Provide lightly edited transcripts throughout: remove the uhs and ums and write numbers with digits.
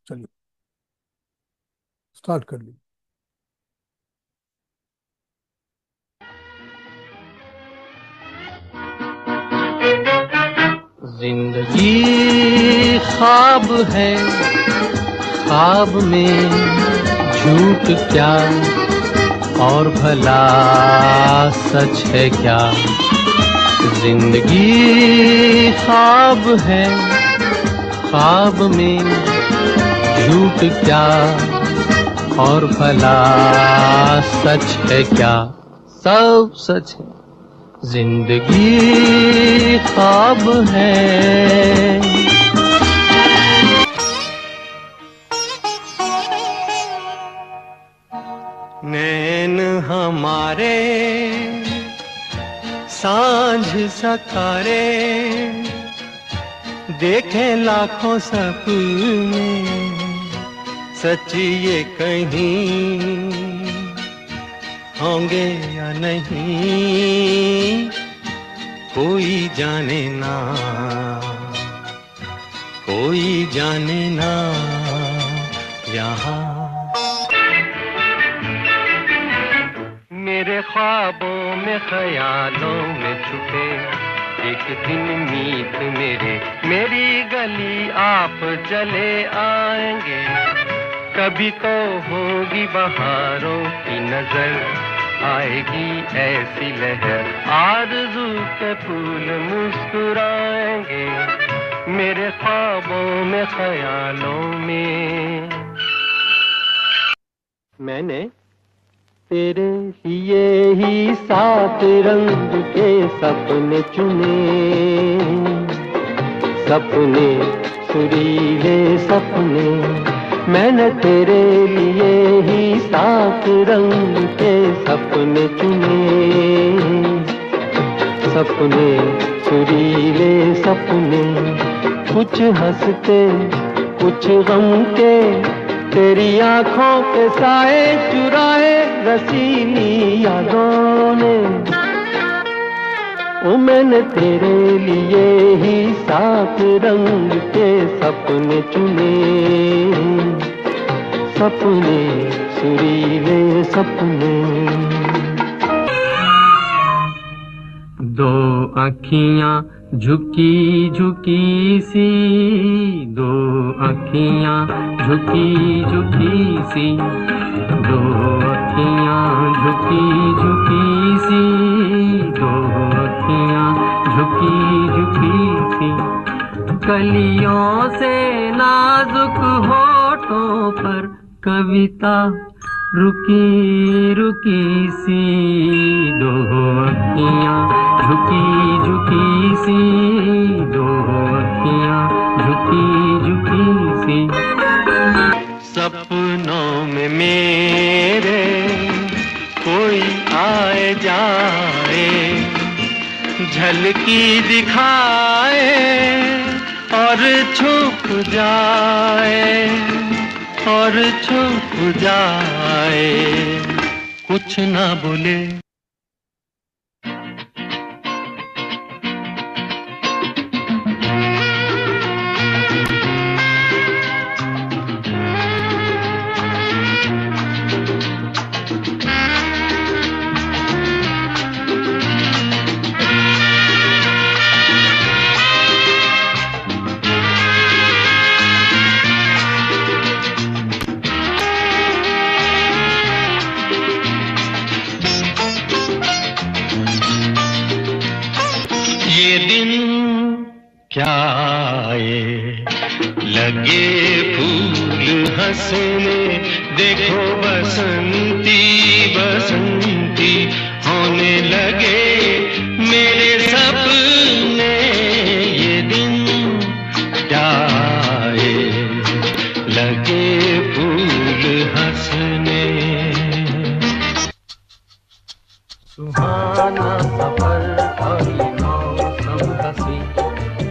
चलिए स्टार्ट कर ली। जिंदगी ख्वाब है, ख्वाब में झूठ क्या और भला सच है क्या। जिंदगी ख्वाब है, ख्वाब में झूठ क्या और भला सच है क्या। सब सच है, जिंदगी ख्वाब है। नैन हमारे सांझ सकारे, देखे लाखों सपने, सच ये कहीं होंगे या नहीं, कोई जाने ना, कोई जाने ना यहाँ। मेरे ख्वाबों में ख्यालों में छुपे एक दिन मीत मेरे, मेरी गली आप चले आएंगे। कभी तो होगी बहारों की नजर, आएगी ऐसी लहर, आरज़ू के फूल मुस्कुराएंगे। मेरे ख्वाबों में ख्यालों में मैंने तेरे लिए ही 7 रंग के सपने चुने, सपने सुरीले सपने। मैंने तेरे लिए ही 7 रंग के सपने चुने, सपने सुरीले सपने। कुछ हंसते कुछ गम के, तेरी आंखों के साए चुराए रसीली यादों ने। ओ मैंने तेरे लिए ही 7 रंग के सपने चुने, सपने सुरीले सपने। दो आँखियाँ झुकी झुकी सी, दो आँखियाँ झुकी झुकी सी, दो आँखियाँ झुकी झुकी सी, दो आँखियाँ झुकी झुकी सी। कलियों से नाजुक होठों पर कविता रुकी रुकी सी, दो आँखियाँ झुकी झुकी सी, दो आँखियाँ झुकी झुकी सी। सपनों में मेरे कोई आए जाए, झलकी दिखाए और छुप जाए, और छुप जाए, कुछ ना बोले। ये दिन क्या आए, लगे फूल हंसने, देखो बसंती बसंती होने लगे मेरे सपने। ये दिन क्या आए, लगे फूल हंसने। सुहाना सफर और ये मौसम हसी,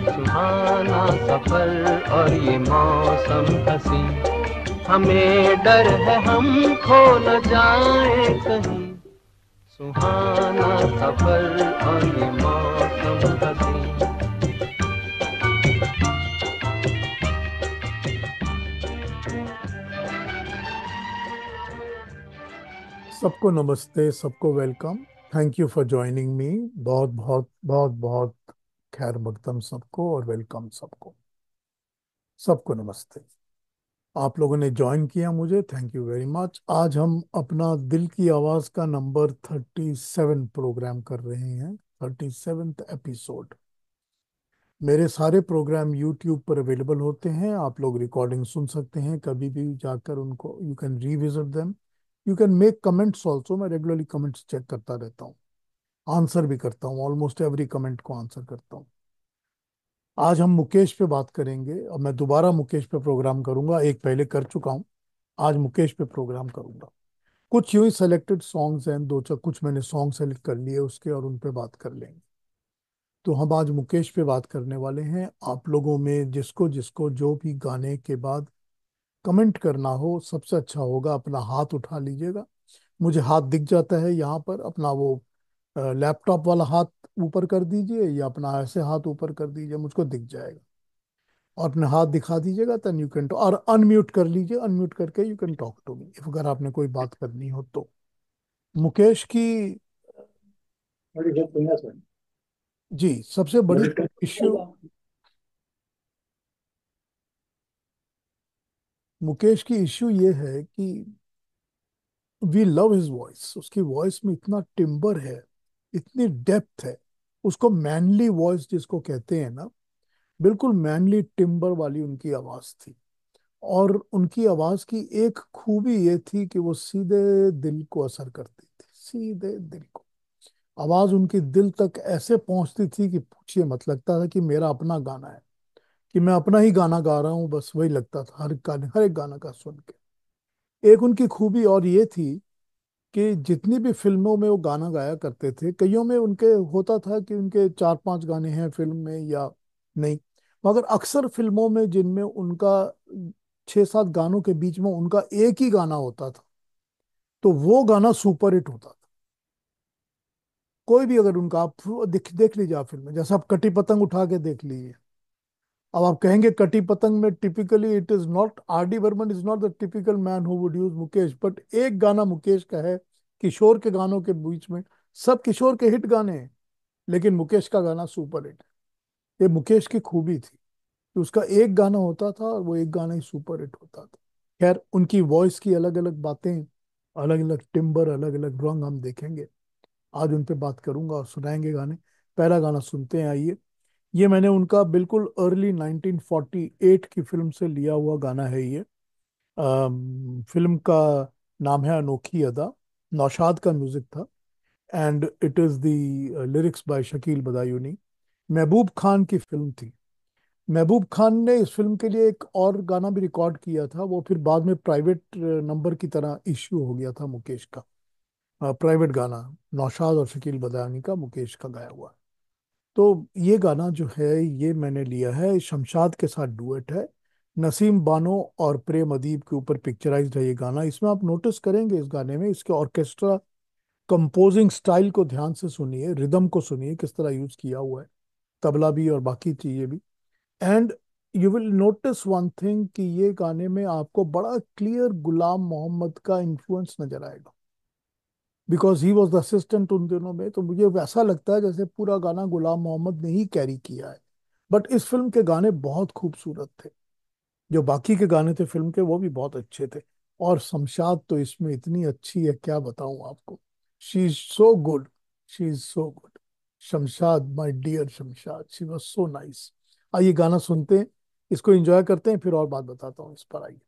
सुहाना सफर और ये मौसम हसी। हमें डर है हम खो न जाए कहीं, सुहाना सफर और ये मौसम हसी। सबको नमस्ते, सबको welcome. Thank you for joining मी। बहुत बहुत बहुत बहुत खैर मकदम सबको और वेलकम सबको। सबको नमस्ते। आप लोगों ने ज्वाइन किया मुझे, थैंक यू वेरी मच। आज हम अपना दिल की आवाज का नंबर 37 प्रोग्राम कर रहे हैं, 37th एपिसोड। मेरे सारे प्रोग्राम यूट्यूब पर अवेलेबल होते हैं, आप लोग रिकॉर्डिंग सुन सकते हैं कभी भी जाकर उनको। You can revisit them, you can make comments also. मैं रेगुलरली कमेंट्स चेक करता रहता हूँ, आंसर भी करता हूँ, ऑलमोस्ट एवरी कमेंट को आंसर करता हूँ। आज हम मुकेश पे बात करेंगे और मैं दोबारा मुकेश पे प्रोग्राम करूंगा, एक पहले कर चुका हूँ। आज मुकेश पे प्रोग्राम करूंगा। कुछ यूं ही सेलेक्टेड सॉन्ग्स हैं, दो चार कुछ मैंने सॉन्ग सेलेक्ट कर लिए उसके, और उन पे बात कर लेंगे। तो हम आज मुकेश पे बात करने वाले हैं। आप लोगों में जिसको जिसको जो भी गाने के बाद कमेंट करना हो, सबसे अच्छा होगा अपना हाथ उठा लीजिएगा। मुझे हाथ दिख जाता है यहाँ पर, अपना वो लैपटॉप वाला हाथ ऊपर कर दीजिए या अपना ऐसे हाथ ऊपर कर दीजिए, मुझको दिख जाएगा। और अपने हाथ दिखा दीजिएगा, तन यू कैन, और अनम्यूट कर लीजिए, अनम्यूट करके you can talk to me if, अगर आपने कोई बात करनी हो तो। मुकेश की बड़ी हेल्प हुई सर। जी सबसे बड़ी बजट इश्यू, का मुकेश की इश्यू ये है कि वी लव हिज वॉइस। उसकी वॉइस में इतना टिम्बर है, इतनी डेप्थ है। उसको मैनली वॉइस जिसको कहते हैं ना, बिल्कुल मैनली टिम्बर वाली उनकी आवाज थी। और उनकी आवाज की एक खूबी ये थी कि वो सीधे दिल को असर करती थी, सीधे दिल को। आवाज उनकी दिल तक ऐसे पहुंचती थी कि पूछिए मत, लगता था कि मेरा अपना गाना है, कि मैं अपना ही गाना गा रहा हूँ, बस वही लगता था हर गाने, हर एक गाना का सुन के। एक उनकी खूबी और ये थी कि जितनी भी फिल्मों में वो गाना गाया करते थे, कईयों में उनके होता था कि उनके चार पांच गाने हैं फिल्म में या नहीं, मगर अक्सर फिल्मों में जिनमें उनका छह सात गानों के बीच में उनका एक ही गाना होता था, तो वो गाना सुपर हिट होता था। कोई भी अगर उनका आप देख लीजिए आप फिल्म में, जैसे आप कटी पतंग उठा के देख लीजिए। अब आप कहेंगे कटी पतंग में typically it is not, R D Burman is not the typical man who would use Mukesh, but एक गाना मुकेश का है किशोर के गानों के बीच में। सब किशोर के हिट गाने हैं, लेकिन मुकेश का गाना सुपर हिट है। ये मुकेश की खूबी थी कि उसका एक गाना होता था और वो एक गाना ही सुपर हिट होता था। खैर, उनकी वॉइस की अलग अलग बातें, अलग अलग टिम्बर, अलग अलग रंग हम देखेंगे। आज उन पे बात करूंगा और सुनाएंगे गाने। पहला गाना सुनते हैं, आइए। ये मैंने उनका बिल्कुल अर्ली 1948 की फिल्म से लिया हुआ गाना है ये। फिल्म का नाम है अनोखी अदा। नौशाद का म्यूजिक था, and it is the lyrics by Shakeel Badayuni. Mehboob Khan की फिल्म थी। महबूब खान ने इस फिल्म के लिए एक और गाना भी रिकॉर्ड किया था, वो फिर बाद में प्राइवेट नंबर की तरह इश्यू हो गया था मुकेश का। प्राइवेट गाना, नौशाद और शकील बदायूनी का, मुकेश का गाया हुआ। तो ये गाना जो है ये मैंने लिया है, शमशाद के साथ डुएट है। नसीम बानो और प्रेम अदीब के ऊपर पिक्चराइज्ड है ये गाना। इसमें आप नोटिस करेंगे इस गाने में इसके ऑर्केस्ट्रा कंपोजिंग स्टाइल को ध्यान से सुनिए, रिदम को सुनिए किस तरह यूज किया हुआ है, तबला भी और बाकी चीजें भी। And you will notice one thing कि ये गाने में आपको बड़ा क्लियर गुलाम मोहम्मद का इन्फ्लुएंस नजर आएगा, because he was the assistant उन दिनों में। तो मुझे वैसा लगता है जैसे पूरा गाना गुलाम मोहम्मद ने ही कैरी किया है। बट इस फिल्म के गाने बहुत खूबसूरत थे। जो बाकी के गाने थे फिल्म के वो भी बहुत अच्छे थे। और शमशाद तो इसमें इतनी अच्छी है, क्या बताऊं आपको। She is so good, she is so good. Shamshad, my dear Shamshad, she was so nice. आइए गाना सुनते हैं, इसको एंजॉय करते हैं, फिर और बात बताता हूँ इस पर। आइए।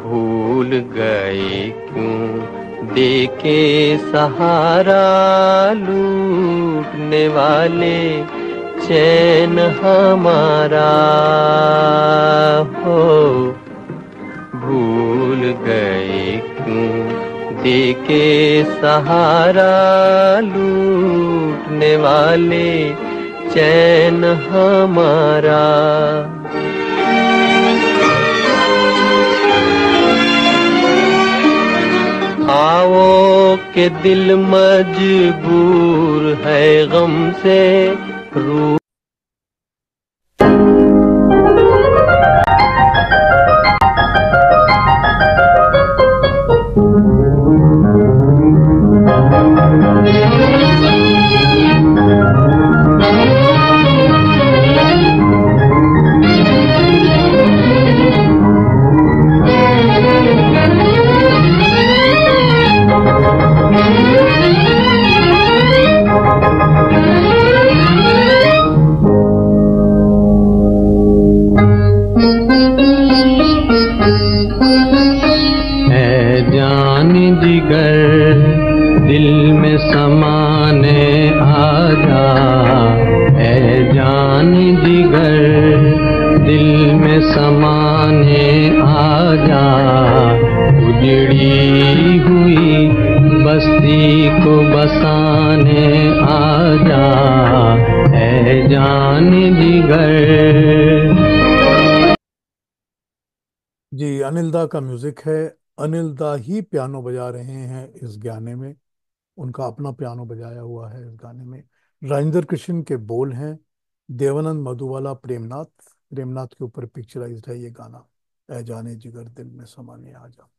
भूल गए क्यों देके सहारा, लूटने वाले चैन हमारा हो। भूल गए क्यों देके सहारा, लूटने वाले चैन हमारा। के दिल मजबूर है गम से रू है जान जिगर दिल में समाने आजा, है जान जिगर दिल में समाने आजा, उजड़ी हुई बस्ती को बसाने आजा, है जान जिगर। जी, अनिल दा का म्यूजिक है। अनिल दा ही पियानो बजा रहे हैं इस गाने में। उनका अपना पियानो बजाया हुआ है इस गाने में। राजेंद्र कृष्ण के बोल हैं। देवानंद मधुबाला, प्रेमनाथ। प्रेमनाथ के ऊपर पिक्चराइज्ड है ये गाना, ऐ जाने जिगर दिल में समाने आजा।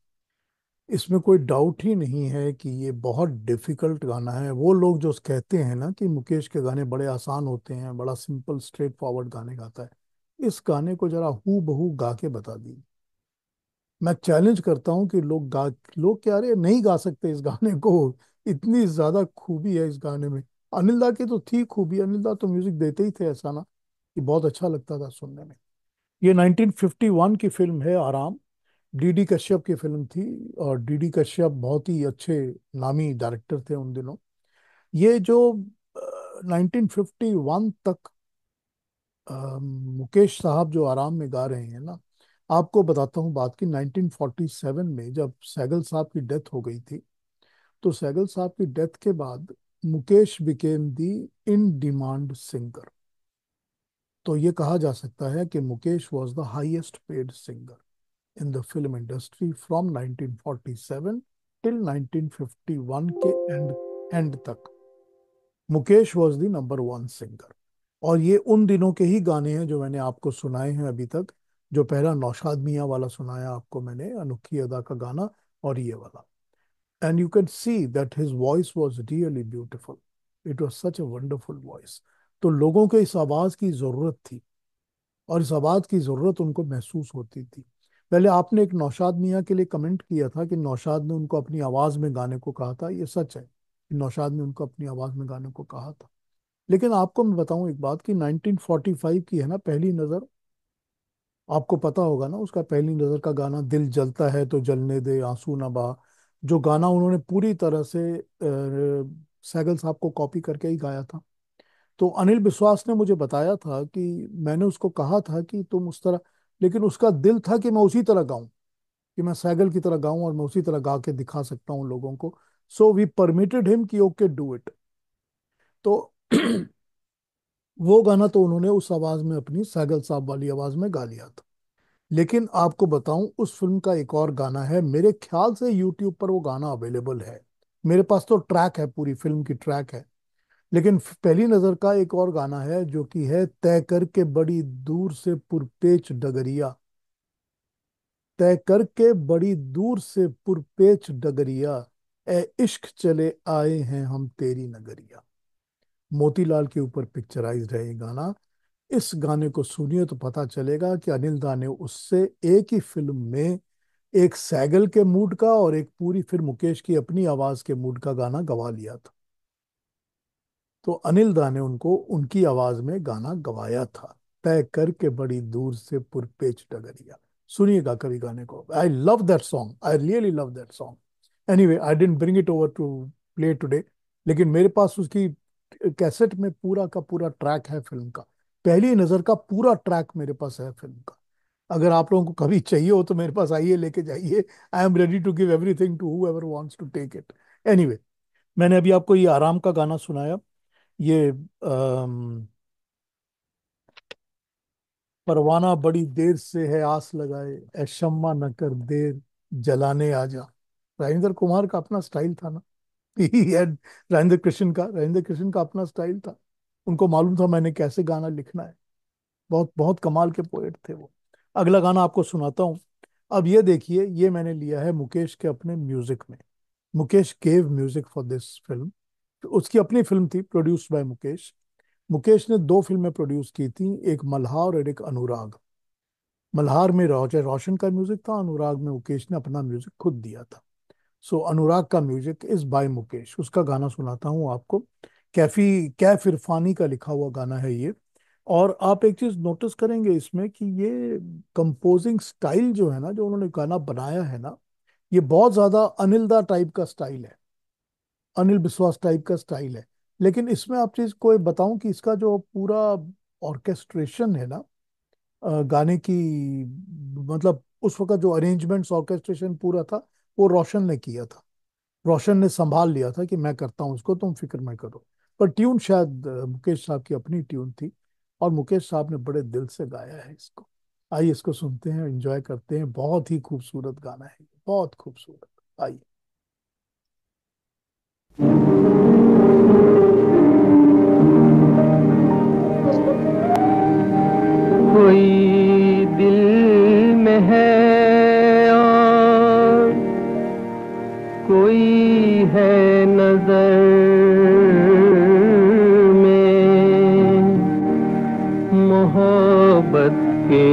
इसमें कोई डाउट ही नहीं है कि ये बहुत डिफिकल्ट गाना है। वो लोग जो कहते हैं ना कि मुकेश के गाने बड़े आसान होते हैं, बड़ा सिंपल स्ट्रेट फॉरवर्ड गाने गाता है, इस गाने को जरा हू बहू गा के बता दी। मैं चैलेंज करता हूँ कि लोग क्या रे नहीं गा सकते इस गाने को। इतनी ज्यादा खूबी है इस गाने में। अनिल दा की तो थी खूबी, अनिल दा तो म्यूजिक देते ही थे, ऐसा ना कि बहुत अच्छा लगता था सुनने में। ये 1951 की फिल्म है, आराम। डीडी कश्यप की फिल्म थी, और डीडी कश्यप बहुत ही अच्छे नामी डायरेक्टर थे उन दिनों। ये जो 1951 तक मुकेश साहब जो आराम में गा रहे हैं ना, आपको बताता हूँ बात की। 1947 में जब सैगल साहब की डेथ हो गई थी, तो सैगल साहब की डेथ के बाद Mukesh became the in demand singer. तो ये कहा जा सकता है कि Mukesh was the highest paid singer in the film industry from 1947 till 1951 के एंड एंड तक। Mukesh was the number one singer. और ये उन दिनों के ही गाने हैं जो मैंने आपको सुनाए हैं अभी तक। जो पहला नौशाद मियां वाला सुनाया आपको मैंने, अनोखी अदा का गाना, और ये वाला। And you can see that his voice was really beautiful. It was such a wonderful voice. तो लोगों को इस आवाज की जरूरत थी, और इस आवाज की जरूरत उनको महसूस होती थी। पहले आपने एक नौशाद मियां के लिए कमेंट किया था कि नौशाद ने उनको अपनी आवाज में गाने को कहा था। ये सच है कि नौशाद ने उनको अपनी आवाज में गाने को कहा था। लेकिन आपको मैं बताऊं एक बात कि 1945 की है ना पहली नजर, आपको पता होगा ना उसका पहली नजर का गाना, दिल जलता है तो जलने दे आंसू ना बहा। जो गाना उन्होंने पूरी तरह से सैगल साहब को कॉपी करके ही गाया था। तो अनिल विश्वास ने मुझे बताया था कि मैंने उसको कहा था कि तुम उस तरह, लेकिन उसका दिल था कि मैं उसी तरह गाऊं, कि मैं सैगल की तरह गाऊं और मैं उसी तरह गा के दिखा सकता हूं लोगों को। सो वी परमिटेड हिम कि ओके डू इट। तो वो गाना तो उन्होंने उस आवाज में, अपनी सैगल साहब वाली आवाज में गा लिया था। लेकिन आपको बताऊं, उस फिल्म का एक और गाना है, मेरे ख्याल से यूट्यूब पर वो गाना अवेलेबल है। मेरे पास तो ट्रैक है, पूरी फिल्म की ट्रैक है। लेकिन पहली नजर का एक और गाना है जो कि है, तय करके बड़ी दूर से पुरपेच डगरिया। तय करके बड़ी दूर से पुरपेच डगरिया, ए इश्क चले आए हैं हम तेरी नगरिया। मोतीलाल के ऊपर पिक्चराइज्ड है ये गाना। इस गाने को सुनिए तो पता चलेगा कि अनिल दा ने उससे एक ही फिल्म में एक सैगल के मूड का और एक पूरी फिर मुकेश की अपनी आवाज के मूड का गाना गवा लिया था। तो अनिल दा ने उनको उनकी आवाज में गाना गवाया था, तय करके बड़ी दूर से पुरपेच डगरिया। सुनिएगा कभी गाने को। I love that song, I really love that song. Anyway, I didn't bring it over to play today, लेकिन मेरे पास उसकी कैसेट में पूरा का पूरा ट्रैक है फिल्म का। पहली नजर का पूरा ट्रैक मेरे पास है फिल्म का। अगर आप लोगों को कभी चाहिए हो तो मेरे पास आइए, लेके जाइए। I am ready to give everything to whoever wants to take it. Anyway, मैंने अभी आपको ये आराम का गाना सुनाया। ये परवाना बड़ी देर से है आस लगाए, ए शम्मा न कर देर जलाने आजा। राजेंद्र कुमार का अपना स्टाइल था ना। ही had राजेंद्र कृष्ण का अपना स्टाइल था। उनको मालूम था मैंने कैसे गाना लिखना है। बहुत बहुत कमाल के पोएट थे वो। अगला गाना आपको सुनाता हूँ। अब ये देखिए, ये मैंने लिया है मुकेश के अपने म्यूजिक में। Mukesh gave music for this film. उसकी अपनी फिल्म थी, प्रोड्यूस्ड बाय मुकेश। मुकेश ने दो फिल्में प्रोड्यूस की थी, एक मल्हार और एक अनुराग। मल्हार में रोशन का म्यूजिक था, अनुराग में मुकेश ने अपना म्यूजिक खुद दिया था। सो अनुराग का म्यूजिक इज बाय मुकेश। उसका गाना सुनाता हूँ आपको। कैफ इरफानी का लिखा हुआ गाना है ये। और आप एक चीज नोटिस करेंगे इसमें कि ये कंपोजिंग स्टाइल जो है ना, जो उन्होंने गाना बनाया है ना, ये बहुत ज्यादा अनिल दा टाइप का स्टाइल है, अनिल बिस्वास टाइप का स्टाइल है। लेकिन इसमें आप चीज को बताऊं कि इसका जो पूरा ऑर्केस्ट्रेशन है ना, गाने की, मतलब उस वक्त जो अरेंजमेंट्स ऑर्केस्ट्रेशन पूरा था, वो रोशन ने किया था। रोशन ने संभाल लिया था कि मैं करता हूँ इसको, तुम फिक्र मत करो। पर ट्यून शायद मुकेश साहब की अपनी ट्यून थी, और मुकेश साहब ने बड़े दिल से गाया है इसको। आइए इसको सुनते हैं, एंजॉय करते हैं। बहुत ही खूबसूरत गाना है, बहुत खूबसूरत। आइए। कोई दिल में है और कोई है नजर में, मोहब्बत के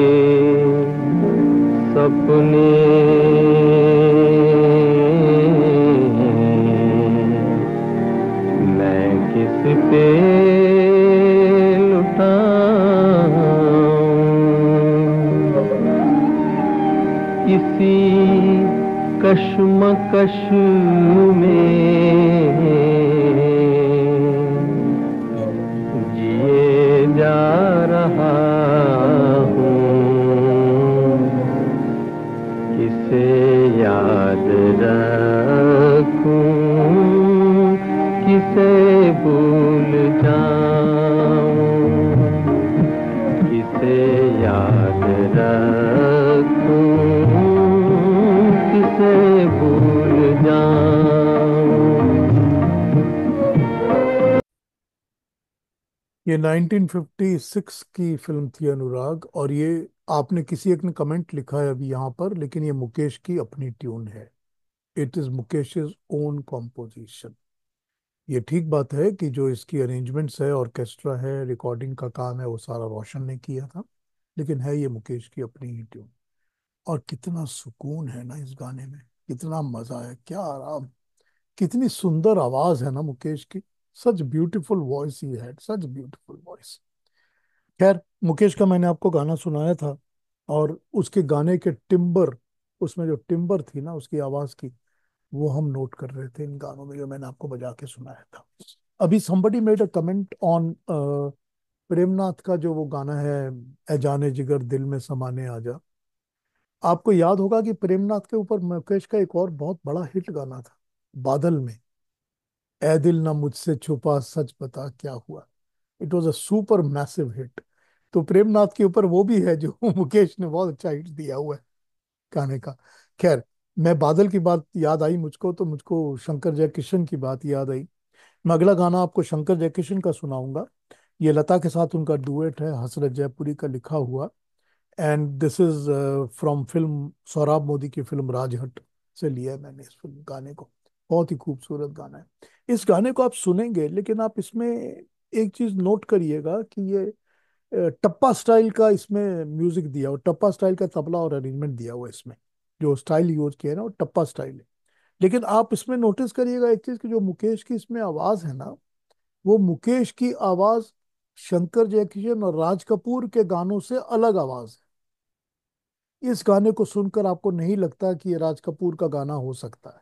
सपने मैं किस पे इसी कश्मकश में जिए जा रहा हूँ, किसे याद रखूं, किसे भूल जाऊं, किसे याद रखूं, किसे भूल जाऊं। ये 1956 की फिल्म थी अनुराग, और ये आपने किसी एक ने कमेंट लिखा है अभी यहाँ पर, लेकिन ये मुकेश की अपनी ट्यून है। It is Mukesh own composition. ये ठीक बात है कि जो इसकी अरेंजमेंट्स है, ऑर्केस्ट्रा है, रिकॉर्डिंग का काम है, वो सारा रोशन ने किया था, लेकिन है ये मुकेश की अपनी ही ट्यून। और कितना सुकून है ना इस गाने में, कितना मजा है, क्या आराम, कितनी सुंदर आवाज है ना मुकेश की। सच ब्यूटीफुल वॉइस ही है, सच ब्यूटीफुल वॉइस। खैर, मुकेश का मैंने आपको गाना सुनाया था, और उसके गाने के टिम्बर, उसमें जो टिम्बर थी ना उसकी आवाज की, वो हम नोट कर रहे थे इन गानों में जो मैंने आपको बजा के सुनाया था। अभी somebody made a comment on Premnath का जो वो गाना है, ए जाने जिगर दिल में समाने आजा। आपको याद होगा कि प्रेमनाथ के ऊपर मुकेश का एक और बहुत बड़ा हिट गाना था, बादल में, ए दिल ना मुझसे छुपा सच बता क्या हुआ। It was a super massive hit. तो प्रेमनाथ के ऊपर वो भी है जो मुकेश ने बहुत अच्छा हिट दिया हुआ है गाने का। खैर, मैं बादल की बात याद आई मुझको, तो मुझको शंकर जयकिशन की बात याद आई। मैं अगला गाना आपको शंकर जयकिशन का सुनाऊंगा। ये लता के साथ उनका डुएट है, हसरत जयपुरी का लिखा हुआ। And this is from film Saurabh Modi की फिल्म राजहट से लिया है मैंने इस फिल्म गाने को। बहुत ही खूबसूरत गाना है। इस गाने को आप सुनेंगे, लेकिन आप इसमें एक चीज नोट करिएगा कि ये टप्पा स्टाइल का इसमें म्यूजिक दिया हुआ, टप्पा स्टाइल का तबला और अरेंजमेंट दिया हुआ है इसमें। जो स्टाइल यूज किया है ना वो टप्पा स्टाइल है। लेकिन आप इसमें नोटिस करिएगा एक चीज, कि जो मुकेश की इसमें आवाज है ना, वो मुकेश की आवाज शंकर जयकिशन और राज कपूर के गानों से अलग आवाज है। इस गाने को सुनकर आपको नहीं लगता कि ये राज कपूर का गाना हो सकता है,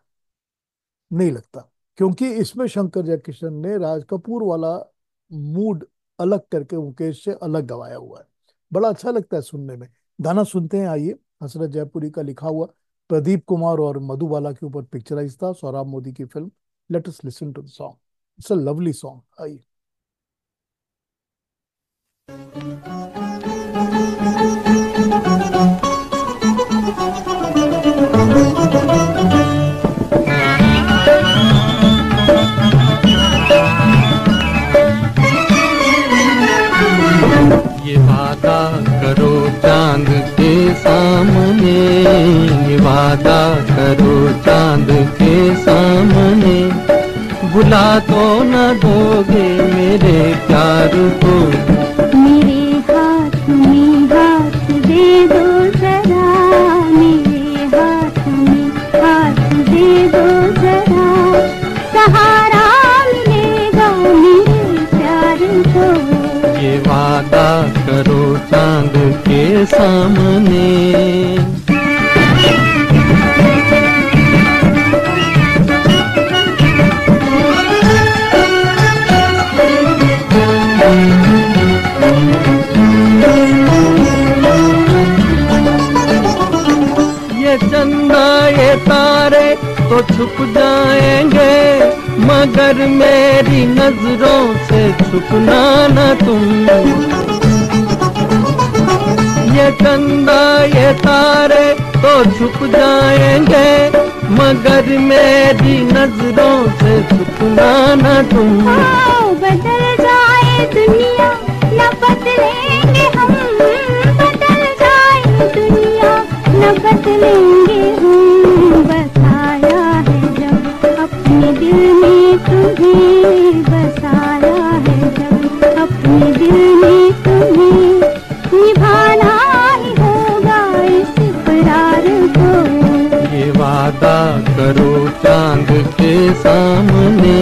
नहीं लगता। क्योंकि इसमें शंकर जयकिशन ने राज कपूर वाला मूड अलग करके मुकेश से अलग गवाया हुआ है। बड़ा अच्छा लगता है सुनने में। गाना सुनते हैं, आइए। हसरत जयपुरी का लिखा हुआ, प्रदीप कुमार और मधुबाला के ऊपर पिक्चराइज था, सौराब मोदी की फिल्म। Let us listen to the song. It's a lovely song, आइए। सामने, ये वादा करो चांद के सामने, भुला तो न दोगे मेरे प्यार को। मेरे हाथ में हाथ दे दो जरा, मेरे हाथ में हाथ दे दो जरा, सहारा मिलेगा मेरे प्यार को। ये वादा करो चांद के सामने। ये चंदा ये तारे तो छुप जाएंगे, मगर मेरी नजरों से छुपना न तुम। ये चंदा ये तारे तो छुप जाएंगे, मगर मेरी नजरों से छुपना न तुम। बदल जाए दुनिया न बदलेंगे हम, बदल जाए दुनिया न बदलेंगे हम। बसाया है जब अपने दिल में तुम्हें, बसाया है जब अपने दिल में तुम्हें, निभाना ही होगा इस इकरार को। ये वादा करो चांद के सामने।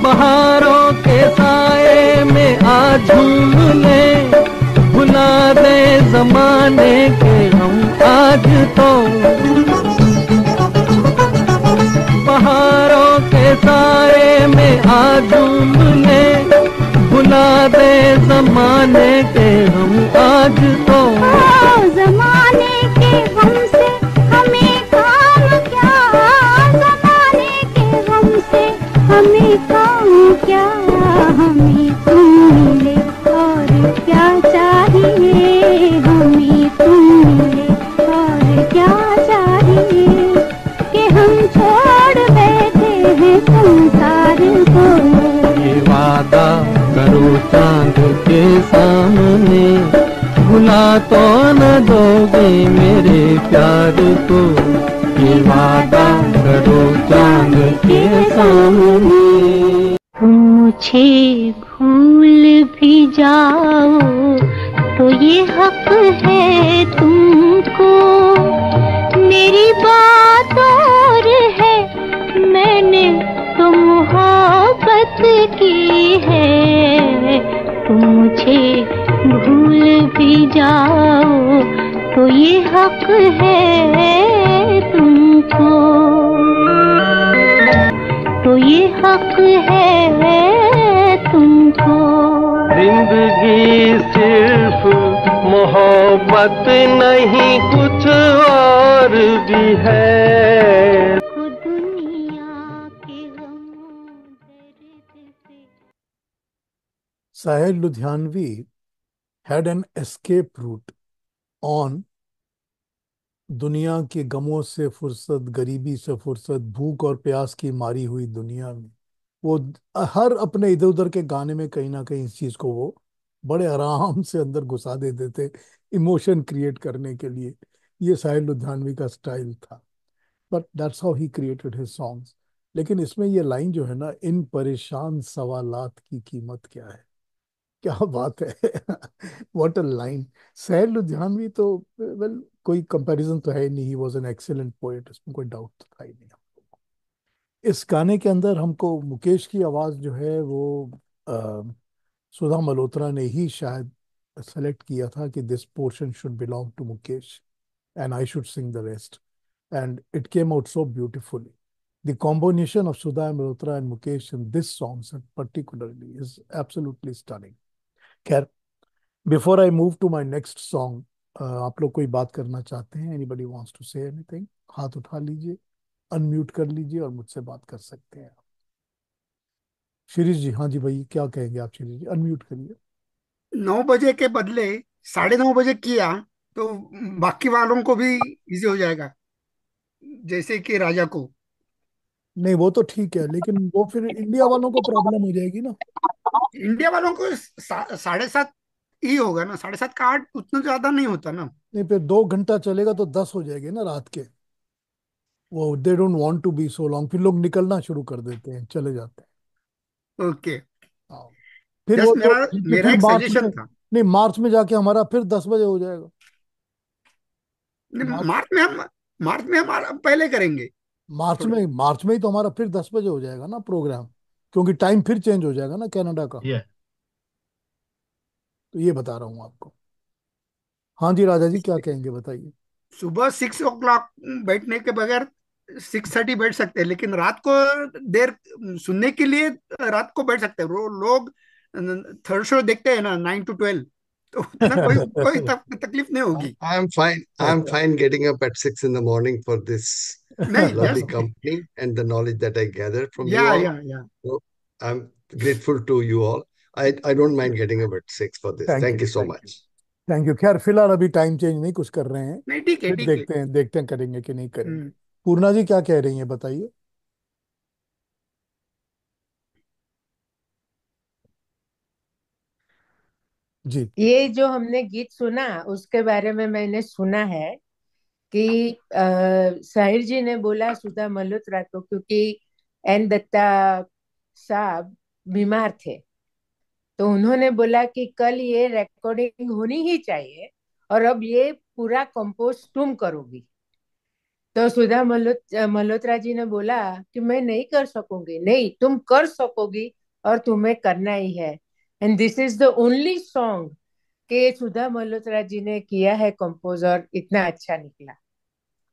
बहारों के साए में आज झूम ले, भुला दे जमाने के हम आज तो। बहारों के साए में आज झूम ले, भुला दे जमाने के हम आज तो। जमाने के हमसे हमें काम क्या, जमाने के हमसे हमें काम क्या, हमें तुम मिले और क्या चाहिए, हमें तुम मिले और क्या चाहिए, कि हम छोड़ बैठे हैं संसार को। ये वादा करो चांद के सामने, भुला तो न दोगे मेरे प्यार को। ये वादा करो चांद के सामने। मुझे भूल भी जाओ तो ये हक है तुमको, मेरी बात और है, मैंने तो मोहब्बत की है। तुम मुझे भूल भी जाओ तो ये हक है तुमको, तो ये हक है तुमको। जिंदगी सिर्फ मोहब्बत नहीं, कुछ और भी है। दुनिया के गमों दर्द से। Sahir Ludhianvi had an escape route on दुनिया के गमों से फुर्सत, गरीबी से फुर्सत, भूख और प्यास की मारी हुई दुनिया में। वो हर अपने इधर उधर के गाने में कहीं ना कहीं इस चीज को वो बड़े आराम से अंदर घुसा देते थे, इमोशन क्रिएट करने के लिए। ये साहिर लुधियानवी का स्टाइल था, but that's how he created his songs. लेकिन इसमें ये लाइन जो है ना, इन परेशान सवालात की कीमत क्या है, क्या बात है। What a line. सैर लुधियानवी तो वेल कोई कंपैरिजन तो है नहीं, he was an excellent poet, इसमें कोई डाउट तो था ही नहीं। इस गाने के अंदर हमको मुकेश की आवाज जो है वो सुधा मल्होत्रा ने ही शायद सेलेक्ट किया था कि this portion should belong to Mukesh and I should sing the rest, and it came out so beautifully. The combination of Sudha Malhotra and Mukesh in this song particularly is absolutely stunning. खैर, before I move to my next song, आप लोग कोई बात करना चाहते हैं? Anybody wants to say anything? हाथ उठा लीजिए, अनम्यूट कर लीजिए और मुझसे बात कर सकते हैं. शिरीष जी, हाँ जी भाई, क्या कहेंगे आप? शिरीष जी अनम्यूट करिए. 9 बजे के बदले 9:30 बजे किया तो बाकी वालों को भी इजी हो जाएगा, जैसे कि राजा को। नहीं वो तो ठीक है, लेकिन वो फिर इंडिया वालों को प्रॉब्लम हो जाएगी ना। इंडिया वालों को 7:30 ही होगा ना, 7:30 का 8 उतना ज्यादा नहीं होता ना। नहीं, फिर 2 घंटा चलेगा तो 10 हो जाएंगे ना रात के। वो they don't want to be so long, फिर लोग निकलना शुरू कर देते हैं, चले जाते हैं। ओके। हाँ। फिर वो जस्ट तो मेरा फिर मेरा एक मार्च में, सजेशन था। नहीं मार्च में जाके हमारा फिर 10 बजे हो जाएगा। नहीं, मार्च मार्च में हमारा पहले करेंगे मार्च थोड़ा। में मार्च में ही तो हमारा फिर 10 बजे हो जाएगा ना प्रोग्राम, क्योंकि टाइम फिर चेंज हो जाएगा ना कनाडा का। ये तो ये बता रहा हूँ आपको। हाँ जी राजा जी, क्या कहेंगे बताइए। सुबह 6 o'clock बैठने के बगैर 6:30 बैठ सकते हैं, लेकिन रात को देर सुनने के लिए रात को बैठ सकते हैं। लोग थर्ड शो देखते हैं ना, 9 to 12, तो उतना कोई तकलीफ नहीं होगी। I'm fine. I'm fine getting up at 6 in the morning for this नहीं, lovely just company and the knowledge that I gathered from you या all. या या So I'm grateful to you all. I don't mind getting up at 6 for this. Thank Thank you, you so thank you, much. Thank you. खैर फिलहाल अभी time change नहीं कुछ कर रहे हैं। नहीं, ठीक है, फिर ठीक है। देखते हैं करेंगे कि नहीं करेंगे। हम्म। पूर्णा जी क्या कह रही हैं बताइए। जी। ये जो हमने गीत सुना उसके बारे में मैंने सुना है कि साहिर जी ने बोला सुधा मल्होत्रा को, क्योंकि एन दत्ता साहब बीमार थे, तो उन्होंने बोला कि कल ये रिकॉर्डिंग होनी ही चाहिए और अब ये पूरा कंपोज तुम करोगी। तो सुधा मल्होत्रा जी ने बोला कि मैं नहीं कर सकूंगी। नहीं, तुम कर सकोगी और तुम्हें करना ही है। And this is the only song कि सुधा मल्होत्रा जी ने किया है कंपोज और इतना अच्छा निकला।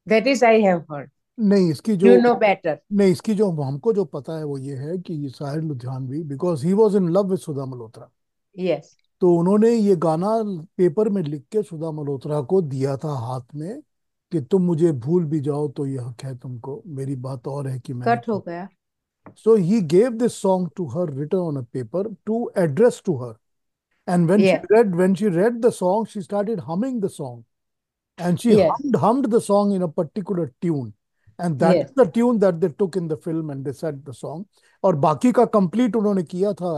That is I have heard. नहीं इसकी जो यू नो बेटर। नहीं इसकी जो हमको जो पता है वो ये है कि ये Sahir Ludhianvi, because he was in love with Sudha Malhotra, yes. तो उन्होंने ये गाना पेपर में लिख के सुधा मल्होत्रा को दिया था हाथ में, कि तुम मुझे भूल भी जाओ तो ये हक है तुमको, मेरी बात और है कि मैंने। कट हो गया। So he gave this song to her written on a paper to address to her. And yes when she read the song, she started humming the song. And she yes hummed the song in a particular tune. And that is yes. the tune that they took in the film and they said the song. और बाकी का complete उन्होंने किया था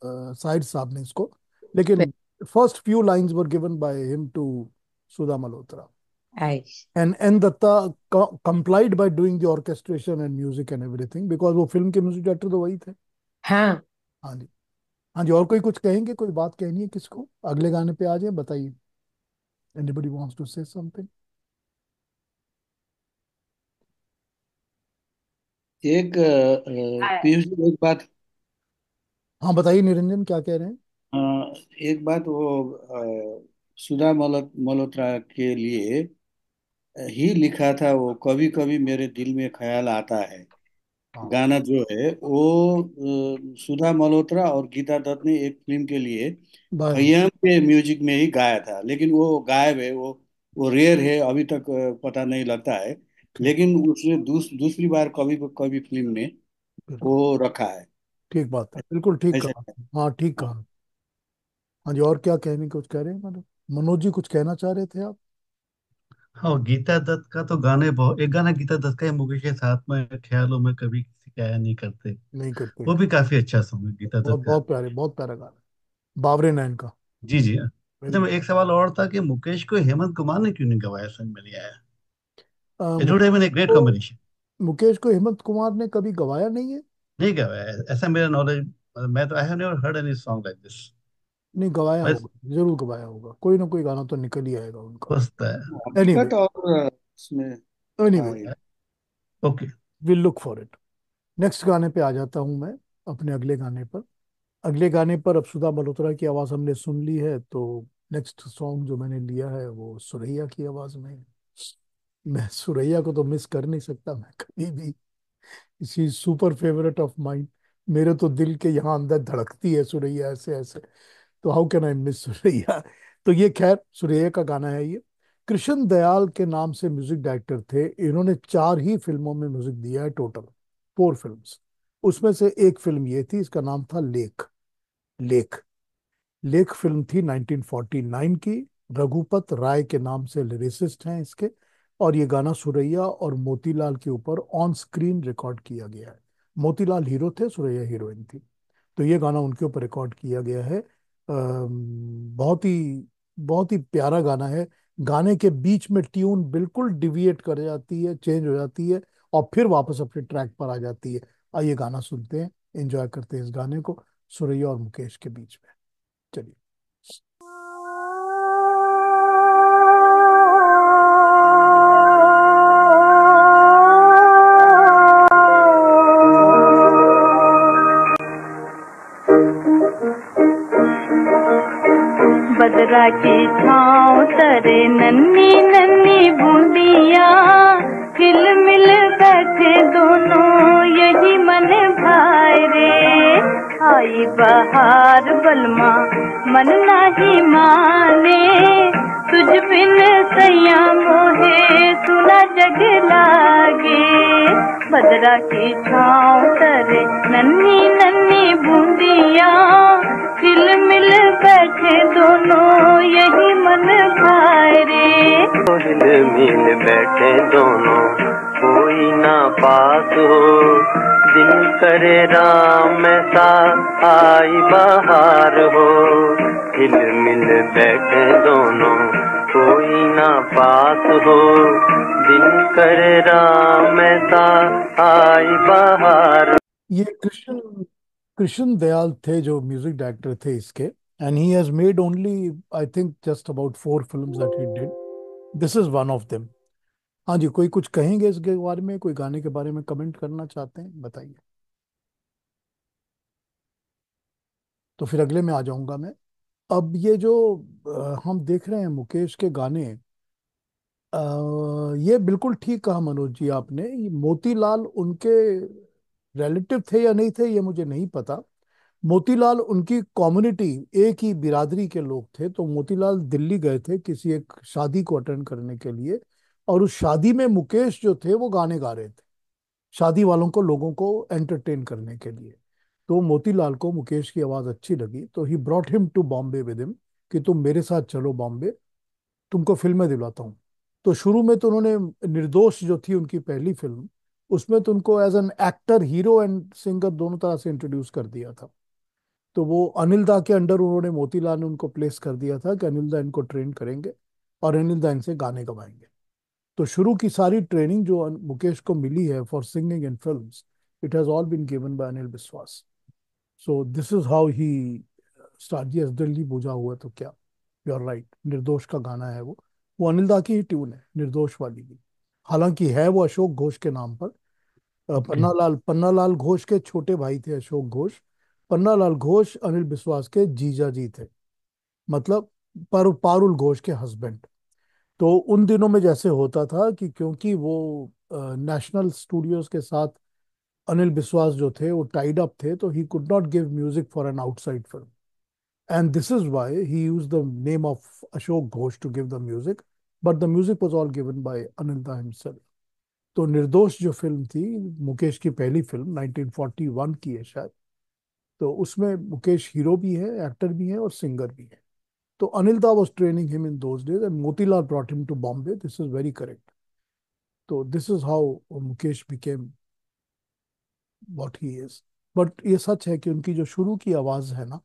साहिर साहब ने इसको, लेकिन first few lines were given by him to Sudha Malhotra. I. And Datta complied by doing the orchestration and music and everything, because वो फिल्म के म्यूजिक डायरेक्टर तो वही थे। हाँ। हाँ जी। हाँ जी, और कोई कुछ कहेंगे, कोई बात कहनी है किसको, अगले गाने पे आ जाए, बताइए। Anybody wants to say something. एक पीयूष जी, एक बात। हाँ बताइए निरंजन, क्या कह रहे हैं। अ, एक बात, वो सुधा मल्होत्रा के लिए ही लिखा था वो कभी कभी मेरे दिल में ख्याल आता है। हाँ गाना जो है वो सुधा मल्होत्रा और गीता दत्त ने एक फिल्म के लिए बाय। खय्याम के म्यूजिक में ही गाया था, लेकिन वो गायब है। वो रेयर है, अभी तक पता नहीं लगता है। ठीक। लेकिन उसने दूसरी बार कभी कभी फिल्म में बिल्कुल वो रखा है। ठीक बात है, बिल्कुल ठीक ऐसा कहा। है। हाँ ठीक हाँ। कहा। हाँ जी, और क्या कहने, कुछ कह रहे हैं मतलब, मनोज जी कुछ कहना चाह रहे थे आप। हाँ, गीता दत्त का तो गाने बहुत, एक गाना गीता दत्त का है, मुकेश के साथ में, ख्यालों में कभी किसी का आया नहीं करते। नहीं करते। वो भी काफी अच्छा सॉन्ग है गीता बहुत दत्त का। बहुत प्यारे, बहुत प्यारा गाना है, बावरे नैन का। जी जी। वेरी अच्छा, मैं गुड। एक सवाल और था कि मुकेश को हेमंत कुमार ने क्यों नहीं गवाया, समझ में नहीं आया। It would have been a great combination. Mukesh को हेमंत कुमार ने कभी गवाया नहीं है। नहीं गवाया ऐसा मेरा नॉलेज, मैं तो I have never heard any song like this. नहीं गवाया बस होगा, जरूर गवाया होगा, कोई ना कोई गाना तो निकल ही आएगा उनका। बसता है। एनीवे, हकीकत और उसमें था anyway he. Okay. Will look for it. Next गाने पे आ जाता हूं मैं, अपने अगले गाने पर। अगले गाने पर अब सुधा मल्होत्रा की आवाज हमने सुन ली है, तो नेक्स्ट सॉन्ग जो मैंने लिया है वो सुरैया की आवाज में है। मैं सुरैया को तो मिस कर नहीं सकता मैं कभी भी। She super favourite of mind. मेरे तो दिल के यहाँ अंदर धड़कती है सुरैया ऐसे ऐसे। तो how can I miss Suraiya. तो ये खैर सुरैया का गाना है ये। कृष्ण दयाल के नाम से म्यूजिक डायरेक्टर थे, इन्होंने 4 ही फिल्मों में म्यूजिक दिया है टोटल, 4 फिल्म्स। उसमें से एक फिल्म ये थी, इसका नाम था लेख। लेख। लेख फिल्म थी 1949 की। रघुपत राय के नाम से लिरिसिस्ट हैं इसके। और ये गाना सुरैया और मोतीलाल के ऊपर ऑन स्क्रीन रिकॉर्ड किया गया है। मोतीलाल हीरो थे, सुरैया हीरोइन थी। तो ये गाना उनके ऊपर रिकॉर्ड किया गया है। बहुत ही प्यारा गाना है। गाने के बीच में ट्यून बिल्कुल डिविएट कर जाती है, चेंज हो जाती है, और फिर वापस अपने ट्रैक पर आ जाती है। आइए गाना सुनते हैं, एंजॉय करते हैं इस गाने को, सुरैया और मुकेश के बीच में। चलिए। बदरा की छाँव तरे नन्ही नन्ही बूंदिया, हिल मिल बैठे दोनों यही मन भाए रे। आई बहार बलमा मन नाही माने, तुझ बिन सैया मोहे सुना जग लागे। बदरा की छाँव तरे नन्ही नन्ही बूंदिया, हिल मिल बैठे दोनों यही मन भाए रे। हिल मिल बैठे दोनों कोई ना पास हो, दिल करे राम सा आई बहार हो। हिल मिल बैठे दोनों कोई ना पास हो, दिल करे राम सा आई बहार। ये कृष्ण कृष्ण दयाल थे जो म्यूजिक डायरेक्टर थे इसके। And he has made only, I think, just about 4 films that he did. This is one of them. हाँ जी, कोई कुछ कहेंगे इसके बारे में, कोई गाने के बारे में कमेंट करना चाहते हैं, बताइए। तो फिर अगले में आ जाऊंगा मैं। अब ये जो हम देख रहे हैं मुकेश के गाने, ये बिल्कुल ठीक कहा मनोज जी आपने। ये मोतीलाल उनके रिलेटिव थे या नहीं थे, ये मुझे नहीं पता। मोतीलाल उनकी कम्युनिटी, एक ही बिरादरी के लोग थे। तो मोतीलाल दिल्ली गए थे किसी एक शादी को अटेंड करने के लिए, और उस शादी में मुकेश जो थे वो गाने गा रहे थे, शादी वालों को, लोगों को एंटरटेन करने के लिए। तो मोतीलाल को मुकेश की आवाज अच्छी लगी, तो he brought him to Bombay with him, कि तुम मेरे साथ चलो बॉम्बे, तुमको फिल्में दिलाता हूँ। तो शुरू में तो उन्होंने निर्दोष जो थी उनकी पहली फिल्म, उसमें तो उनको as an actor, hero and singer दोनों तरह से इंट्रोड्यूस कर दिया था। तो वो अनिल दा के अंडर उन्होंने, मोतीलाल ने उनको प्लेस कर दिया था कि अनिल दा इनको ट्रेन करेंगे और अनिल दा इनसे गाने गवाएंगे। तो शुरू की सारी ट्रेनिंग जो मुकेश को मिली है for singing in films, it has all been given by Anil Biswas. So this is how he start. Yes, दिल्ली बुझा हुआ तो क्या, यू आर राइट, निर्दोष का गाना है वो अनिल दा की ही ट्यून है, निर्दोष वाली भी। हालांकि है वो अशोक घोष के नाम पर। पन्नालाल घोष के छोटे भाई थे अशोक घोष। पन्नालाल घोष अनिल बिस्वास के जीजा जी थे, मतलब पारुल घोष के हस्बैंड। तो उन दिनों में जैसे होता था कि क्योंकि वो नेशनल स्टूडियोज के साथ अनिल बिस्वास जो थे वो टाइड अप थे, तो he could not give music for an outside film, and this is why he used the name of Ashok Ghosh to give the music, but the music was all given by Anil da himself. तो निर्दोष जो film थी, मुकेश की पहली film 1941 की है शायद। तो उसमें मुकेश हीरो भी है, एक्टर भी है और सिंगर भी है। तो Anil Da was training him in those days, and Motilal brought him to Bombay. This is very correct. So this is how Mukesh became what he is. But ये सच है कि उनकी जो शुरू की आवाज है ना,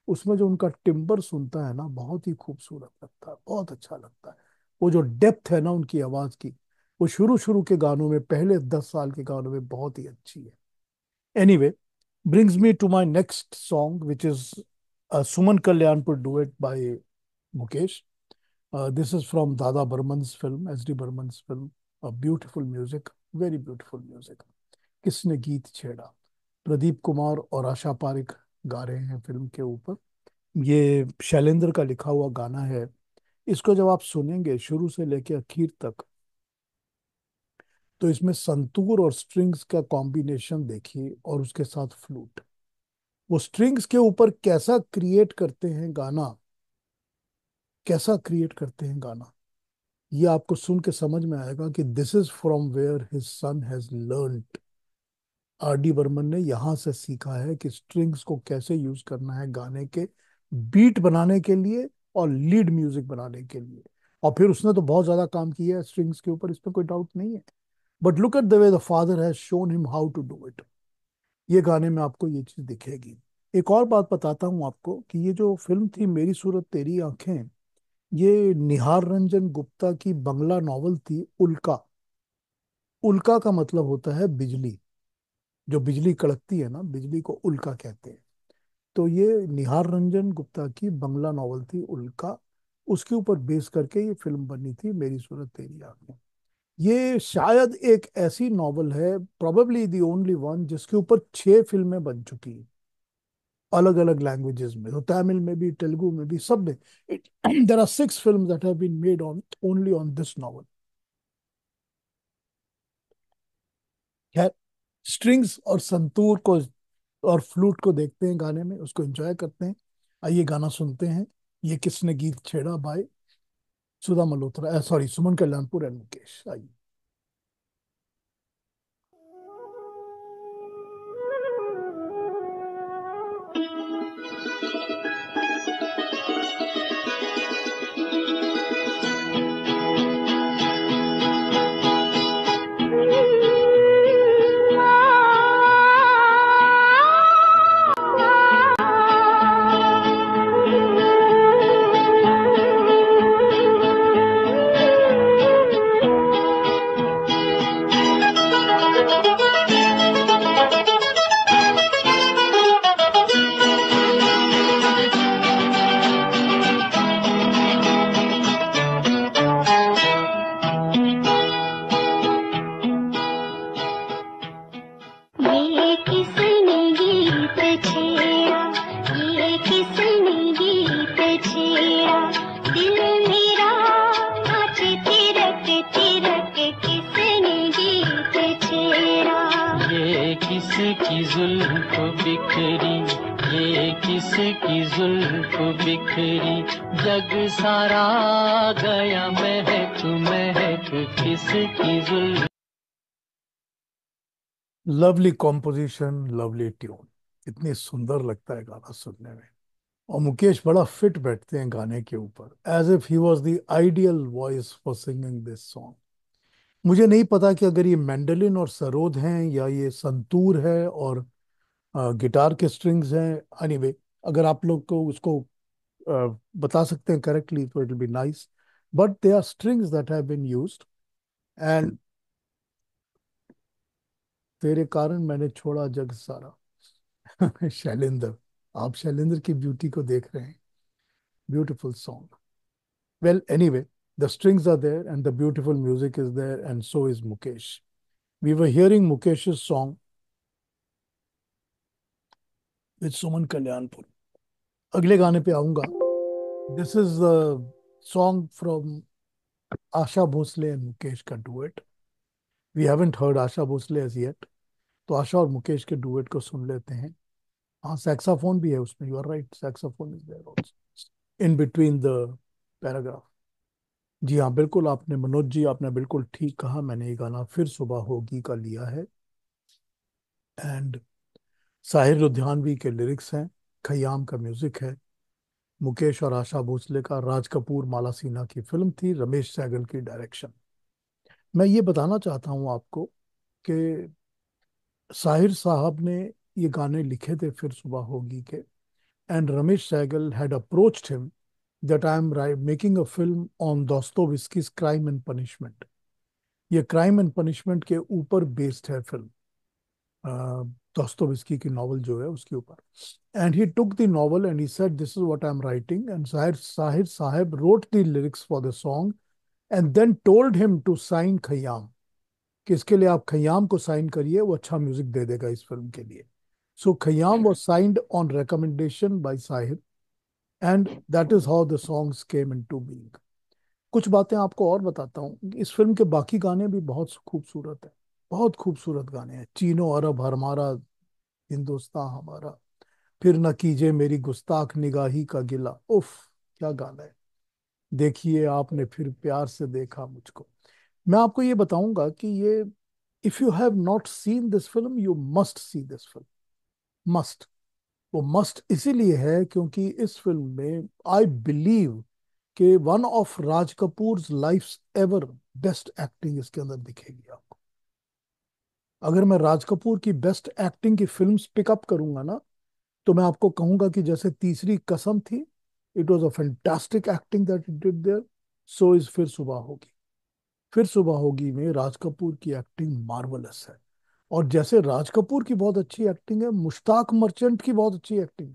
उसमें जो उनका टिम्बर सुनता है ना, बहुत ही खूबसूरत लगता है, बहुत अच्छा लगता है। वो जो डेप्थ है ना उनकी आवाज की, वो शुरू शुरू के गानों में, पहले 10 साल के गानों में बहुत ही अच्छी है। Anyway, brings me to my next song, which is a Suman Kalyanpur duet by Mukesh. This is from Dada Burman's film, S.D. Burman's film. A beautiful music, very beautiful music. किसने गीत छेड़ा, प्रदीप कुमार और आशा पारिक गा रहे हैं फिल्म के ऊपर। ये शैलेंद्र का लिखा हुआ गाना है। इसको जब आप सुनेंगे शुरू से लेके आखिर तक, तो इसमें संतूर और स्ट्रिंग्स का कॉम्बिनेशन देखिए, और उसके साथ फ्लूट, वो स्ट्रिंग्स के ऊपर कैसा क्रिएट करते हैं गाना, कैसा क्रिएट करते हैं गाना, ये आपको सुन के समझ में आएगा कि this is from where his son has learned. R D Burman ने यहाँ से सीखा है कि स्ट्रिंग्स को कैसे यूज करना है गाने के बीट बनाने के लिए, और लीड म्यूजिक बनाने के लिए। और फिर उसने तो बहुत ज्यादा काम किया है स्ट्रिंग्स के ऊपर, इसमें कोई डाउट नहीं है। But look at the way the father has shown him how to do it. ये गाने में आपको ये चीज दिखेगी। एक और बात बताता हूँ आपको कि ये जो फिल्म थी मेरी सूरत तेरी आंखें, ये निहार रंजन गुप्ता की बंगला नॉवल थी उल्का। उल्का का मतलब होता है बिजली, जो बिजली कड़कती है ना, बिजली को उल्का कहते हैं। तो ये निहार रंजन गुप्ता की बंगला नॉवल थी उल्का, उसके ऊपर बेस करके ये फिल्म बनी थी मेरी सूरत तेरी आंखें। ये शायद एक ऐसी नॉवल है, प्रोबेबली द ओनली वन, जिसके ऊपर 6 फिल्में बन चुकी हैं अलग अलग लैंग्वेजेस में, तो तमिल में भी, तेलुगु में भी, सब में। There are 6 film that have been made on only on this novel. खैर, स्ट्रिंग्स और संतूर को और फ्लूट को देखते हैं गाने में, उसको एंजॉय करते हैं। आइए गाना सुनते हैं। ये किसने गीत छेड़ा by Sudha Malhotra, sorry, Suman Kalyanpur and Mukesh. आइए। ये किसने गीत छेड़ा, ये किसने गीत छेड़ा, दिल मेरा नाचे तिरक तिरक, किसने गीत छेड़ा। ये किसकी जुल्फ बिखरी, ये किसकी जुल्फ बिखरी, जग सारा गया महक महक, किसकी जुल्फ। लवली कॉम्पोजिशन, लवली ट्यून, इतनी सुंदर लगता है गाना सुनने में। और मुकेश बड़ा फिट बैठते हैं गाने के ऊपर, as if he was the ideal voice for singing this song. मुझे नहीं पता कि अगर ये मैंडोलिन और सरोद हैं या ये संतूर है और गिटार के स्ट्रिंग्स हैं। एनीवे, अगर आप लोग को उसको बता सकते हैं करेक्टली तो it will be nice, but they are strings that have been used. And तेरे कारण मैंने छोड़ा जग सारा। शैलेंद्र, आप शैलेंद्र की ब्यूटी को देख रहे हैं। Beautiful song. Well, anyway, the strings are there and the beautiful music is there, and so is Mukesh. We were hearing Mukesh's song with Suman Kalyanpur. अगले गाने पे आऊंगा। This is a song from Asha Bhosle and Mukesh का duet. We haven't heard Asha Bhosle as yet, तो आशा और मुकेश के duet को सुन लेते हैं। हाँ, सैक्साफोन भी है उसमें, you are right, saxophone is there also in between the paragraph. जी हाँ, बिल्कुल आपने, मनोज जी, आपने बिल्कुल ठीक कहा। मैंने ये गाना फिर सुबह होगी का लिया है, एंड साहिर लुधियानवी के लिरिक्स हैं, खयाम का म्यूजिक है, मुकेश और आशा भोसले का, राज कपूर माला सिन्हा की फिल्म थी, रमेश सहगल की डायरेक्शन। मैं ये बताना चाहता हूँ आपको कि साहिर साहब ने ये गाने लिखे थे फिर सुबह होगी के, and Ramesh Sehgal had approached him that I am making a film on Dostoevsky's Crime and Punishment. ये क्राइम एंड पनिशमेंट के ऊपर बेस्ड है फिल्म, दोस्तोवस्की की नॉवल जो है उसके ऊपर। And he took the novel and he said this is what I am writing, and Sahir sahab wrote the lyrics for the song and then told him to sign Khayyam, कि इसके लिए आप खयाम को साइन करिए, वो अच्छा म्यूजिक दे देगा इस फिल्म के लिए। सो Khayyam was signed on recommendation by Sahir, and that is how the songs came into being. कुछ बातें आपको और बताता हूँ। इस फिल्म के बाकी गाने भी बहुत खूबसूरत है, बहुत खूबसूरत गाने हैं। चीनो अरब हमारा, हिंदुस्तान हमारा, फिर न कीजिए मेरी गुस्ताख निगाही का गिला, उफ क्या गाना है। देखिए आपने फिर प्यार से देखा मुझको। मैं आपको ये बताऊंगा कि ये, if you have not seen this film, you must see this film, must. वो मस्ट इसीलिए है क्योंकि इस फिल्म में आई बिलीव कि one of Raj Kapoor life's ever best acting इसके अंदर दिखेगी आपको। अगर मैं राज कपूर की बेस्ट एक्टिंग की फिल्म्स पिकअप करूंगा ना, तो मैं आपको कहूंगा कि जैसे तीसरी कसम थी, it was a fantastic acting that it did there. So is Phir Subah होगी। फिर सुबह होगी में राज कपूर की एक्टिंग मार्वलस है। और जैसे राज कपूर की बहुत अच्छी एक्टिंग है, मुश्ताक मर्चेंट की बहुत अच्छी एक्टिंग।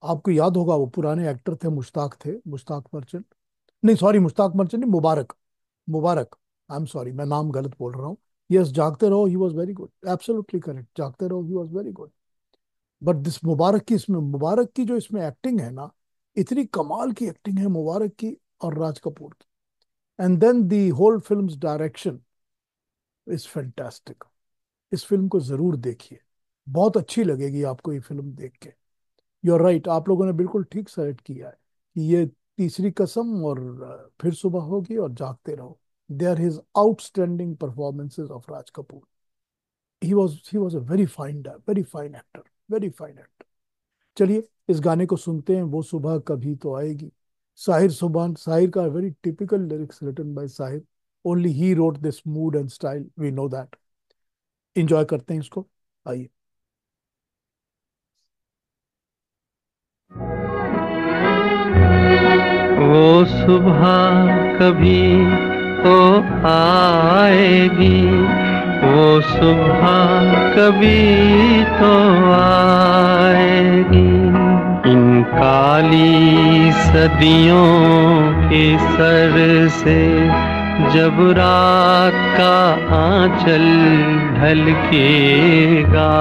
आपको याद होगा वो पुराने एक्टर थे, मुश्ताक मर्चेंट। नहीं सॉरी, मुश्ताक मर्चेंट नहीं, मुबारक। मुबारक, आई एम सॉरी, मैं नाम गलत बोल रहा हूँ। Yes, Jagte Raho he was very good, absolutely correct, Jagte Raho he was very good. But this Mubarak की जो इसमें एक्टिंग है ना, इतनी कमाल की एक्टिंग है मुबारक की और राज कपूर की। And then the whole films direction is fantastic. इस फिल्म को जरूर देखिए, बहुत अच्छी लगेगी आपको ये फिल्म देख के। यू आर राइट, आप लोगों ने बिल्कुल ठीक सेलेक्ट किया है कि ये तीसरी कसम और फिर सुबह होगी और Jagte Raho, they are his outstanding performances of Raj Kapoor. He was a very fine actor, very fine actor. चलिए इस गाने को सुनते हैं, वो सुबह कभी तो आएगी। साहिर का very typical lyrics written by Sahir. Only he wrote this mood and style, we know that. Enjoy करते हैं इसको, आइए। वो सुबह कभी तो आएगी, वो सुबह कभी तो आएगी। इन काली सदियों के सर से जब रात का आंचल ढलकेगा,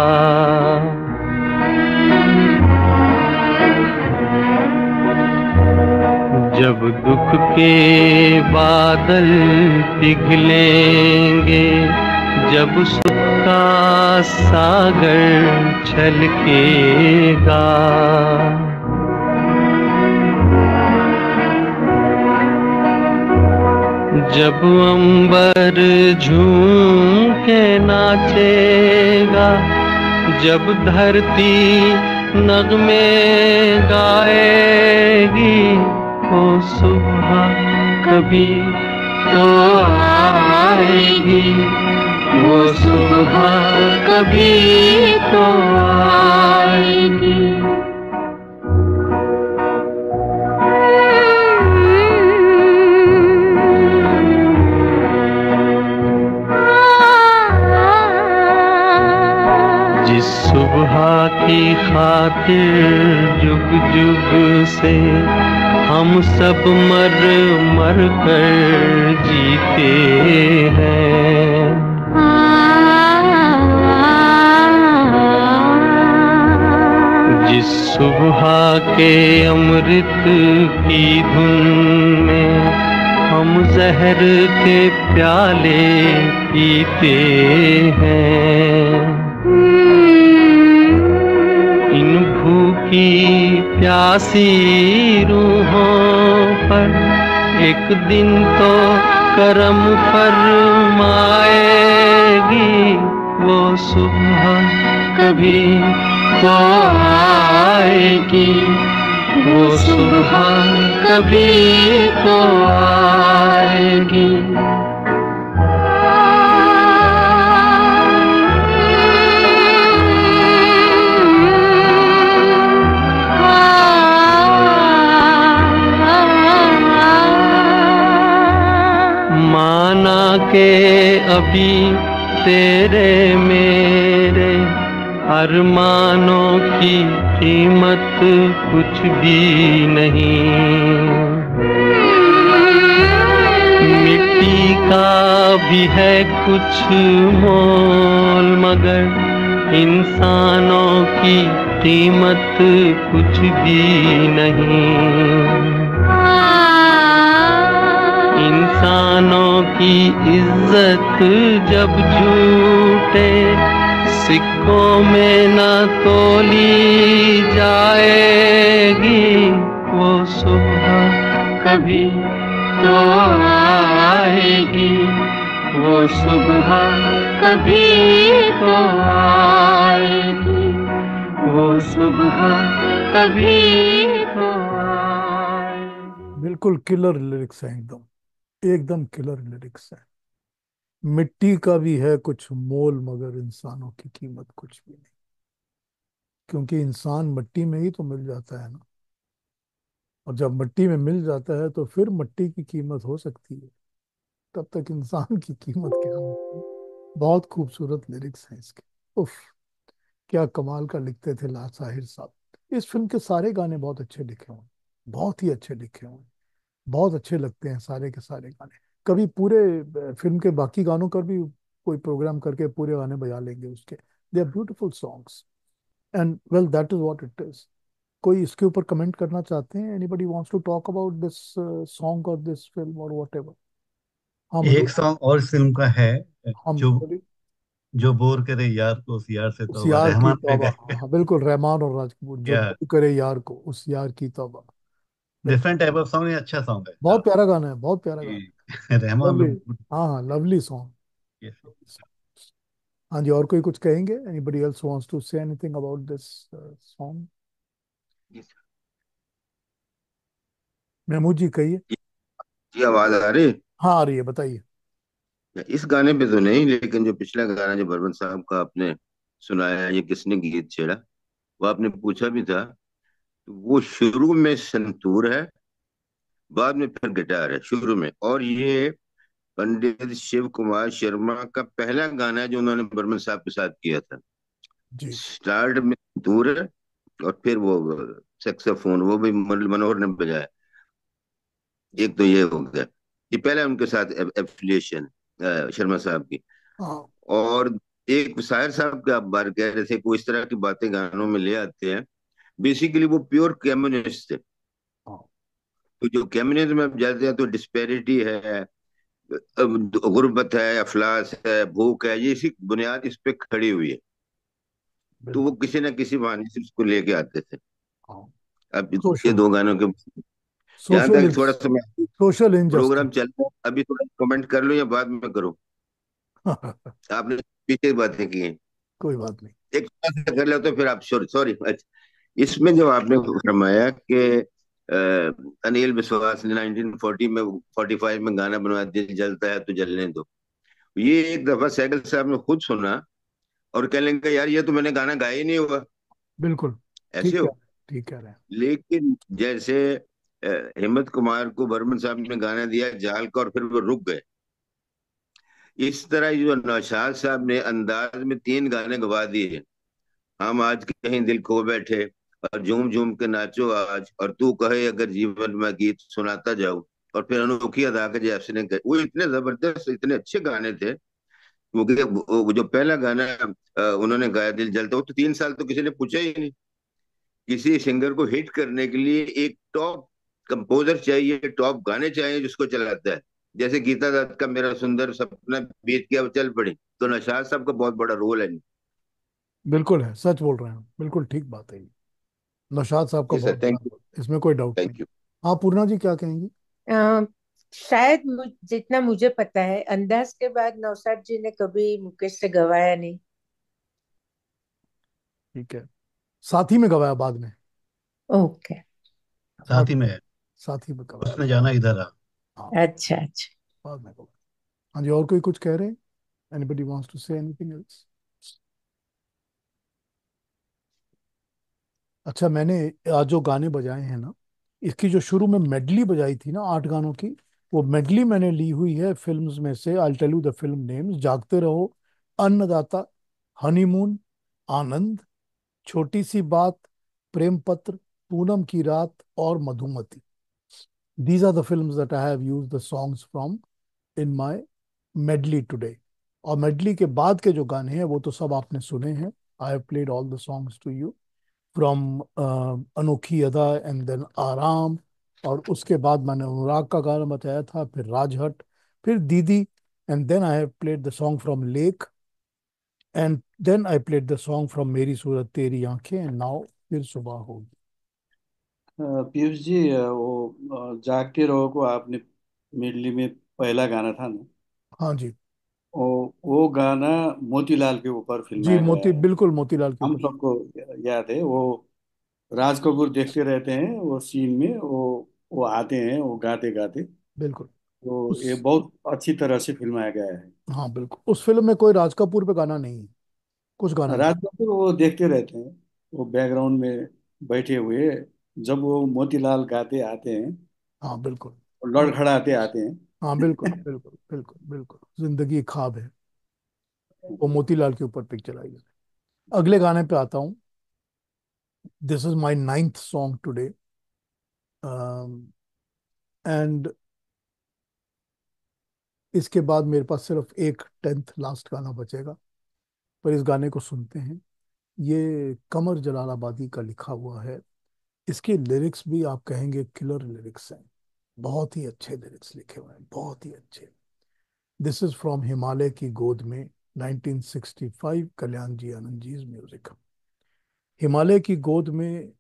जब दुख के बादल पिघलेंगे, जब सुख का सागर छलकेगा, जब अंबर झूम के नाचेगा, जब धरती नगमे गाएगी, वो सुबह कभी तो आएगी, वो सुबह कभी तो आएगी। जिस सुबह की खातिर जुग जुग से हम सब मर मर कर जीते हैं, जिस सुबह के अमृत की धुन में हम जहर के प्याले पीते हैं, इन भूखी प्यासी रूहों पर एक दिन तो करम फरमाएगी, वो सुबह कभी तो आएगी, वो सुबह कभी तो आएगी। माना के अभी तेरे मेरे अरमानों की कीमत कुछ भी नहीं, मिट्टी का भी है कुछ मोल, मगर इंसानों की कीमत कुछ भी नहीं। इंसानों की इज्जत जब झूठे सिक्कों में न तोली जाएगी, वो सुबह कभी तो आएगी, वो सुबह कभी तो आएगी, वो सुबह कभी तो आए। बिल्कुल किलर लिरिक्स हैं, एकदम एकदम किलर लिरिक्स हैं। मिट्टी का भी है कुछ मोल, मगर इंसानों की कीमत कुछ भी नहीं। क्योंकि इंसान मिट्टी में ही तो मिल जाता है ना। और जब मिट्टी में मिल जाता है तो फिर मिट्टी की कीमत हो सकती है, तब तक इंसान की कीमत क्या होती है। बहुत खूबसूरत लिरिक्स हैं इसके। उफ, क्या कमाल का लिखते थे ला साहिर साहब। इस फिल्म के सारे गाने बहुत अच्छे लिखे हुए हैं, बहुत ही अच्छे लिखे हुए हैं। बहुत अच्छे लगते हैं सारे के सारे गाने। कभी पूरे फिल्म के बाकी गानों का भी कोई प्रोग्राम करके पूरे गाने बजा लेंगे उसके। They are beautiful songs, and well that is what it is. कोई इसके ऊपर कमेंट करना चाहते हैं? Anybody wants to talk about this song और दिस फिल्म और व्हाटएवर? हाँ एक मधु। सॉन्ग और इस फिल्म का है, हम जो बोलिए। जो बोर करे यार को उस यार से उस तौबा, यार की रहमान ने तौबा, गाया। हाँ बिल्कुल, रहमान और राजकपूर, जो या तू करे यार को उस यार की तौबा। बिल्कुल, डिफरेंट टाइप ऑफ सॉन्ग, ये अच्छा सॉन्ग है बहुत हाँ। प्यारा गाना है, बहुत प्यारा गाना कि है। रहमान लवली। लोग। हाँ हाँ, लवली सॉन्ग। Yes, हाँ जी, और कोई कुछ कहेंगे? Anybody else wants to say anything about this song? yes. Mahmood ji कहिए। जी आवाज आ रही हाँ आ रही है, बताइए। है? इस गाने पे तो नहीं, लेकिन जो पिछला गाना जो बर्मन साहब का आपने सुनाया है, ये किसने गीत छेड़ा, वो आपने पूछा भी था। तो वो शुरू में संतूर है, बाद में फिर गिटार है शुरू में। और ये पंडित शिव कुमार शर्मा का पहला गाना है जो उन्होंने बर्मन साहब के साथ किया था। जी। स्टार्ट में संतूर है, और फिर वो सेक्सोफोन वो भी मनोहर ने बजाया। एक तो ये हो गया, ये पहला उनके साथ एफिलिएशन शर्मा साहब की। हाँ और एक शायर साहब के आप बार कह रहे थे कि वो इस तरह की बातें गानों में ले आते हैं। बेसिकली वो प्योर कम्युनिस्ट थे। हाँ तो जो कम्युनिज्म में जाते हैं तो डिस्पेरिटी है, गुर्बत है, अफलास है, भूख है, ये इसी बुनियाद इस पे खड़ी हुई है। तो वो बिल्कुल। किसी न किसी बहाने से उसको लेके आते थे। हाँ, अब ये सोशल, दो गानों के जहां सोशल, तक थोड़ा सा मैं सोशल प्रोग्राम इनजस्टिस। चल रहा है, अभी थोड़ा कमेंट कर लो या बाद में करो। आपने पीछे बातें की हैं, कोई बात नहीं। एक साथ कर लो तो फिर आप सॉरी सॉरी। इसमें जो आपने फरमाया कि अनिल विश्वास ने 1940 में 45 में गाना बनवाया, दिल जलता है तो जलने दो। ये एक दफा सैगल साहब ने खुद सुना और कहने लगे यार ये तो मैंने गाना गाया ही नहीं हुआ। बिल्कुल ऐसे ठीक है, हो। ठीक कह रहे हैं। लेकिन जैसे हिम्मत कुमार को बर्मन साहब ने गाना दिया जाल का और फिर वो रुक गए, इस तरह ये जो नौशाद साहब ने अंदाज में तीन गाने गवा दिए। हम आज कहीं दिल खो बैठे, और झूम झूम के नाचो आज, और तू कहे अगर जीवन में गीत सुनाता जाऊं, और फिर अनोखी अदा के जैसे ने कहे। वो इतने जबरदस्त इतने अच्छे गाने थे। वो जो पहला गाना उन्होंने गाया दिल जलता, वो तो 3 साल तो किसी ने पूछा ही नहीं। किसी सिंगर को हिट करने के लिए एक टॉप कंपोजर चाहिए, टॉप गाने चाहिए जिसको चलाता है। जैसे गीता दत्त का मेरा सुंदर सपना बीत गया वो चल पड़ी, तो नौशाद साहब का बहुत बड़ा रोल है। बिल्कुल है, सच बोल रहे हैं, बिल्कुल ठीक बात है ये। नौशाद साहब का जी सर, बहुत बड़ा थैंक यू। रोल, इसमें कोई डाउट नहीं। Thank you. हाँ पूर्णा जी क्या कहेंगी? अ, शायद जितना मुझे पता है, अंदाज के बाद नौशाद जी ने कभी मुकेश से गवाया नहीं। ठीक है, साथी में गवाया बाद में। ओके। बाद साथ ही में है, साथी में गवाया। उसने जाना इधर आ। हाँ, अच्छा अच्छा। बाद में गवाया। हाँ जी, और कोई कुछ कह रहे हैं? Anybody wants to say anything else? अच्छा, मैंने आज जो गाने बजाए हैं ना, इसकी जो शुरू में मेडली बजाई थी ना 8 गानों की, वो मेडली मैंने ली हुई है फिल्म्स में से। I tell you the film names: Jagte Raho, अन्नदाता, हनीमून, आनंद, छोटी सी बात, प्रेम पत्र, पूनम की रात और Madhumati. These are the films that I have used the songs from in my medley today. और मेडली के बाद के जो गाने हैं वो तो सब आपने सुने हैं। I have played all the songs to you from Anokhi Ada and then आराम। और उसके बाद मैंने अनुराग का गाना बताया था, फिर राजहट, फिर Didi, and then I have played the song from lake, and then I played the song from Meri Surat तेरी आंखें, एंड नाउ फिर सुबह होगी। पीयूष जी, जागते रहो को आपने मेडली में पहला गाना था ना? हाँ जी। वो गाना मोतीलाल के ऊपर जी, फिल्माया गया मोती, है। बिल्कुल मोतीलाल के हम ऊपर। सबको याद है वो। राज कपूर देखते रहते हैं वो सीन में, वो आते हैं वो गाते गाते। बिल्कुल। तो उस ये बहुत अच्छी तरह से फिल्माया गया है। हाँ बिल्कुल, उस फिल्म में कोई राज कपूर पे गाना नहीं है, कुछ गाना नहीं। राज कपूर वो देखते रहते हैं, वो बैकग्राउंड में बैठे हुए, जब वो मोतीलाल गाते आते हैं, हाँ बिल्कुल। लड़खड़ाते आते हाँ बिल्कुल हैं। बिल्कुल बिल्कुल बिल्कुल, जिंदगी एक ख्वाब है, वो मोतीलाल के ऊपर पिक्चर आई है। अगले गाने पे आता हूँ। This is my ninth song today, and इसके बाद मेरे पास सिर्फ एक टेंथ लास्ट गाना बचेगा, पर इस गाने को सुनते हैं। ये कमर जलालाबादी का लिखा हुआ है। इसके लिरिक्स भी आप कहेंगे किलर लिरिक्स हैं, बहुत ही अच्छे लिरिक्स लिखे हुए हैं, बहुत ही अच्छे। दिस इज फ्रॉम हिमालय की गोद में, 1965, कल्याण जी आनंद जी म्यूजिक। हिमालय की गोद में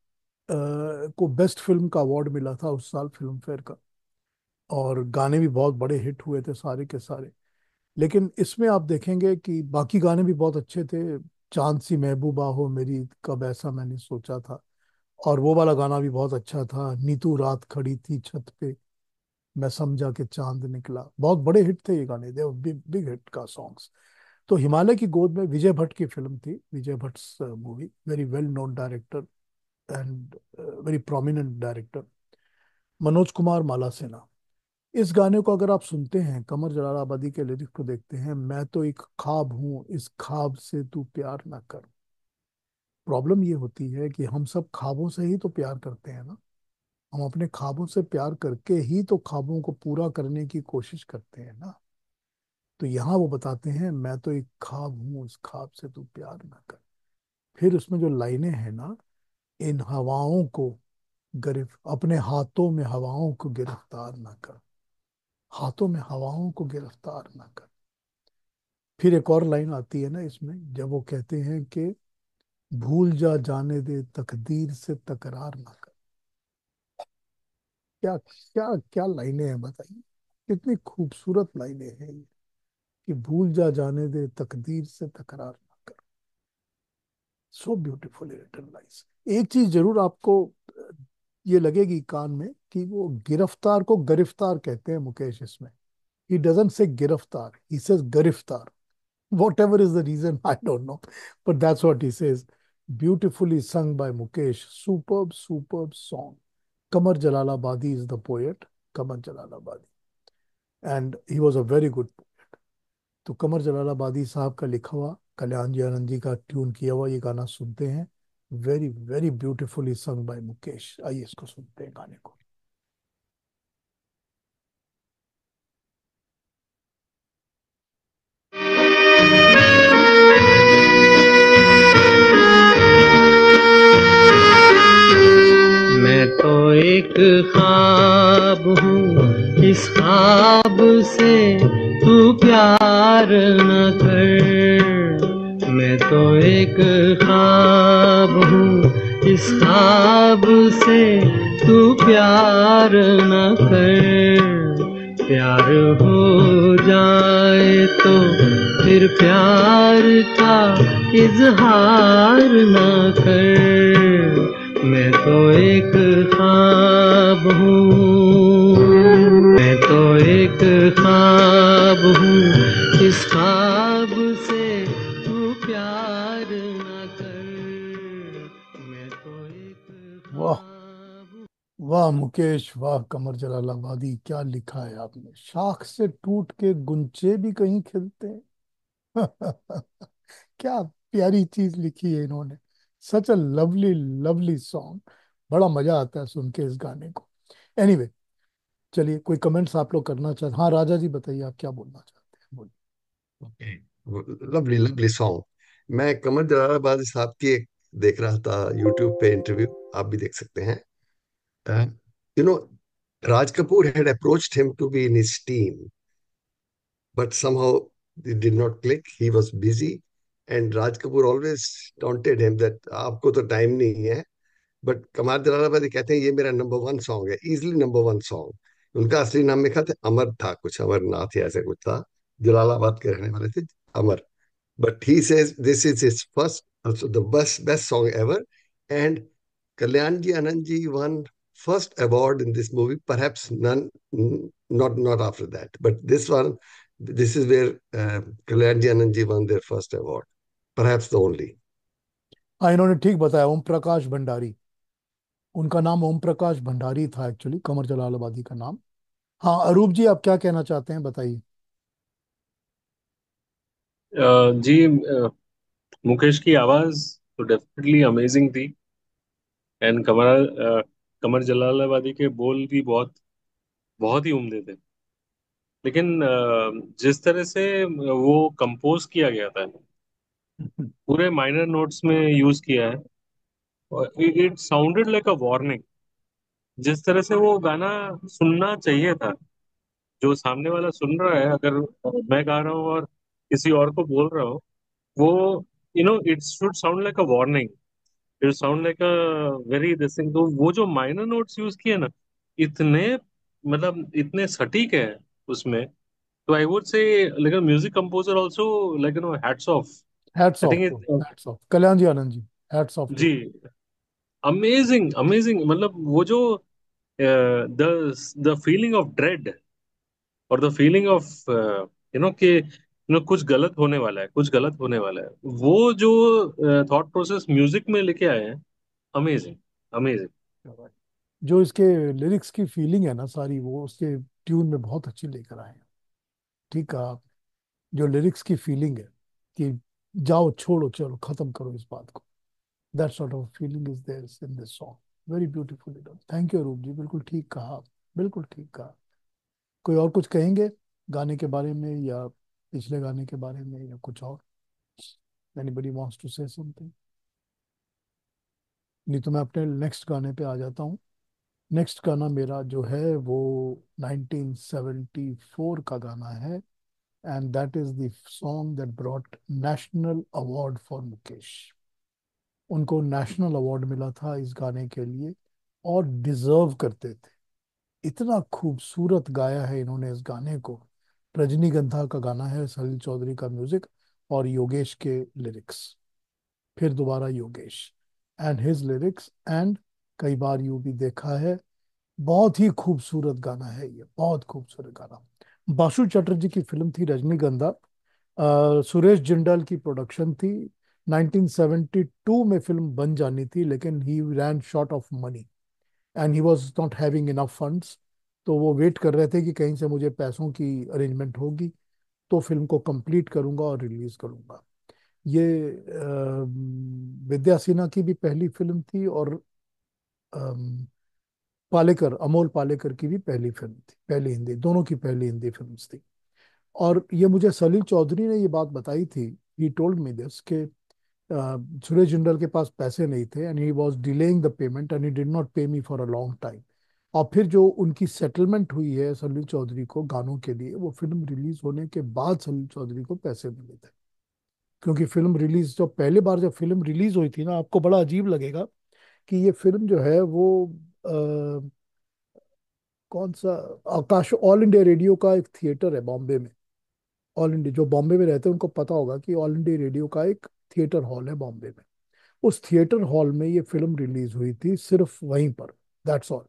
को बेस्ट फिल्म का अवार्ड मिला था उस साल फिल्म फेयर का, और गाने भी बहुत बड़े हिट हुए थे सारे के सारे। लेकिन इसमें आप देखेंगे कि बाकी गाने भी बहुत अच्छे थे। चांद सी महबूबा हो मेरी, कब ऐसा मैंने सोचा था, और वो वाला गाना भी बहुत अच्छा था, नीतू रात खड़ी थी छत पे, मैं समझा कि चांद निकला। बहुत बड़े हिट थे ये गाने, दे बिग बिग हिट का सॉन्ग्स। तो हिमालय की गोद में विजय भट्ट की फिल्म थी, Vijay Bhatt movie, very well known director and very prominent director, Manoj Kumar मालासेना। इस गाने को अगर आप सुनते हैं, कमर जलालाबादी के लिरिक्स को देखते हैं, मैं तो एक ख्वाब हूं, इस ख्वाब से तू प्यार ना कर। प्रॉब्लम ये होती है कि हम सब ख्वाबों से ही तो प्यार करते हैं ना, हम अपने ख्वाबों से प्यार करके ही तो ख्वाबों को पूरा करने की कोशिश करते हैं ना। तो यहाँ वो बताते हैं, मैं तो एक ख्वाब हूँ, इस ख्वाब से तू प्यार ना कर। फिर उसमें जो लाइनें हैं ना, इन हवाओं को गिरफ अपने हाथों में हवाओं को गिरफ्तार ना कर, हाथों में हवाओं को गिरफ्तार ना कर। फिर एक और लाइन आती है ना इसमें, जब वो कहते हैं कि भूल जा जाने दे तकदीर से तकरार ना कर। क्या क्या क्या लाइनें हैं बताइए, कितनी खूबसूरत लाइनें हैं ये, कि भूल जा जाने दे तकदीर से तकरार ना कर। So beautifully written lines. एक चीज जरूर आपको ये लगेगी कान में, कि वो गिरफ्तार को गिरफ्तार कहते हैं मुकेश इसमें। ही डजंट से गिरफ्तार, ही सेज गिरफ्तार। Whatever is the reason, I don't know, but that's what he says. Beautifully sung by Mukesh. Superb, superb song. Kamar Jalalabadi is the poet. Kamar Jalalabadi. And he was a very good poet. तो कमर जलालाबादी साहब का लिखा हुआ, कल्याण जी आनंद जी का tune किया हुआ ये गाना सुनते हैं। Very very beautifully sung by Mukesh. आइए इसको सुनते हैं गाने को। मैं तो एक ख्वाब हूँ, इस ख्वाब से तू प्यार न कर। मैं तो एक ख्वाब हूँ, इस ख्वाब से तू प्यार न कर। प्यार हो जाए तो फिर प्यार का इजहार न कर। मैं तो एक ख्वाब हूँ, मैं तो एक ख्वाब हूँ, इस ख्वाब से तू प्यार न कर। मैं तो एक वाह वाह मुकेश, वाह कमर जलालाबादी, क्या लिखा है आपने। शाख से टूट के गुंचे भी कहीं खिलते हैं। क्या प्यारी चीज लिखी है इन्होंने। सच अ लवली लवली सॉन्ग। बड़ा मजा आता है सुन के इस गाने को। एनीवे, चलिए कोई कमेंट्स आप लोग करना चाहते, हाँ राजा जी बताइए आप क्या बोलना चाहते हैं, बोलिए। Okay, lovely lovely song. मैं कमर जलालाबादी साहब की एक देख रहा था यूट्यूब पे इंटरव्यू, आप भी देख सकते हैं। You know, Raj Kapoor had approached him to be in his team, but somehow it did not click. He was busy, and Raj Kapoor always taunted him that आपको तो टाइम नहीं है। बट कमाल जलालाबादी कहते हैं ये मेरा नंबर वन सॉन्ग है, इजिली नंबर वन सॉन्ग। उनका असली नाम लिखा था अमर, था कुछ अमरनाथ या ऐसा कुछ था। जलालाबाद के रहने वाले थे, अमर. But he says this is his first, also the best song ever. And Kalyanji Anandji won first award in this movie. Perhaps none, not after that. But this one, this is where Kalyanji Anandji won their first award. Perhaps the only. हाँ, इन्होंने ठीक बताया, ओम प्रकाश भंडारी। उनका नाम ओम प्रकाश भंडारी था actually, कमर जलालाबादी का नाम। हाँ अरूप जी, आप क्या कहना चाहते हैं, बताइए। जी, मुकेश की आवाज तो डेफिनेटली अमेजिंग थी। एंड कमर जलालाबादी के बोल भी बहुत बहुत ही उम्दे थे। लेकिन जिस तरह से वो कंपोज किया गया था, पूरे माइनर नोट्स में यूज किया है, और it sounded like a warning. जिस तरह से वो गाना सुनना चाहिए था, जो सामने वाला सुन रहा है, अगर मैं गा रहा हूँ और किसी और को बोल रहा हूँ, वो it should sound like a warning, it sound like a very this thing. तो वो जो माइनर नोट्स यूज किए ना, इतने मतलब इतने सटीक है उसमें। तो I would say like music composer also, like hats off. Hats I off think to, it, hats off Kalyan ji, Anand ji, hats off to. जी, अमेजिंग अमेजिंग। मतलब वो जो the the feeling of dread, और द फीलिंग ऑफ कि कुछ गलत होने वाला है, कुछ गलत होने वाला है, वो जो थॉट प्रोसेस म्यूजिक में लेके आए हैं, अमेजिंग अमेजिंग। जो इसके लिरिक्स की फीलिंग है ना सारी, वो उसके ट्यून में बहुत अच्छी लेकर आए हैं। ठीक कहा। जो लिरिक्स की फीलिंग है कि जाओ छोड़ो चलो खत्म करो इस बात को, that sort of feeling is there in this song, very beautifully done. Thank you Roop ji, बिल्कुल ठीक कहा, बिल्कुल ठीक कहा। कोई और कुछ कहेंगे गाने के बारे में, या पिछले गाने के बारे में, या कुछ और? Anybody wants to say something? नहीं तो मैं अपने नेक्स्ट गाने पे आ जाता हूँ। नेक्स्ट गाना मेरा जो है वो 1974 का गाना है, and that is the song that brought national award for Mukesh. उनको नेशनल अवार्ड मिला था इस गाने के लिए, और डिजर्व करते थे। इतना खूबसूरत गाया है इन्होंने इस गाने को। रजनीगंधा का गाना है, सलील चौधरी का म्यूजिक और योगेश के लिरिक्स। फिर दोबारा Yogesh and his lyrics, and कई बार यूं भी देखा है। बहुत ही खूबसूरत गाना है ये, बहुत खूबसूरत गाना। बासु चटर्जी की फिल्म थी रजनीगंधा। सुरेश जिंदाल की प्रोडक्शन थी। 1972 में फिल्म बन जानी थी, लेकिन he ran short of money and he was not having enough funds. तो वो वेट कर रहे थे कि कहीं से मुझे पैसों की अरेंजमेंट होगी तो फिल्म को कंप्लीट करूंगा और रिलीज करूंगा। ये विद्या सिन्हा की भी पहली फिल्म थी, और अम, पालेकर, अमोल पालेकर की भी पहली फिल्म थी, पहली हिंदी, दोनों की पहली हिंदी फिल्म थी। और ये मुझे सलील चौधरी ने ये बात बताई थी, ही टोल्ड मी दिस, कि सुरेश जिंदल के पास पैसे नहीं थे and he was delaying the payment and he did not pay me for a long time. और फिर जो उनकी सेटलमेंट हुई है सलील चौधरी को गानों के लिए, वो फिल्म रिलीज होने के बाद सलील चौधरी को पैसे मिले थे। क्योंकि फिल्म रिलीज, जो पहले बार जब फिल्म रिलीज हुई थी ना, आपको बड़ा अजीब लगेगा कि ये फिल्म जो है वो कौन सा, आकाश ऑल इंडिया रेडियो का एक थिएटर है बॉम्बे में। ऑल इंडिया, जो बॉम्बे में रहते हैं उनको पता होगा कि ऑल इंडिया रेडियो का एक थिएटर हॉल है बॉम्बे में। उस थिएटर हॉल में ये फिल्म रिलीज हुई थी, सिर्फ वहीं पर, दैट्स ऑल।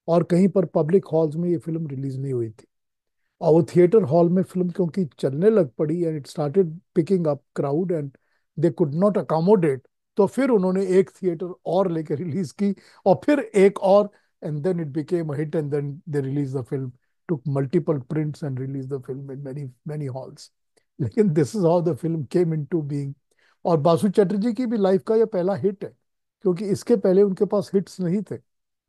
और कहीं पर पब्लिक हॉल्स में ये फिल्म रिलीज नहीं हुई थी। और वो थिएटर हॉल में फिल्म क्योंकि चलने लग पड़ी and it started picking up crowd and they could not accommodate, तो फिर उन्होंने एक थिएटर और लेकर रिलीज की, और फिर एक और, and then it became a hit and then they release the film, took multiple prints and released the film in many halls. लेकिन this is how the film came into being. और बासु चटर्जी की भी life का ये पहला hit है, क्योंकि इसके पहले उनके पास हिट्स नहीं थे,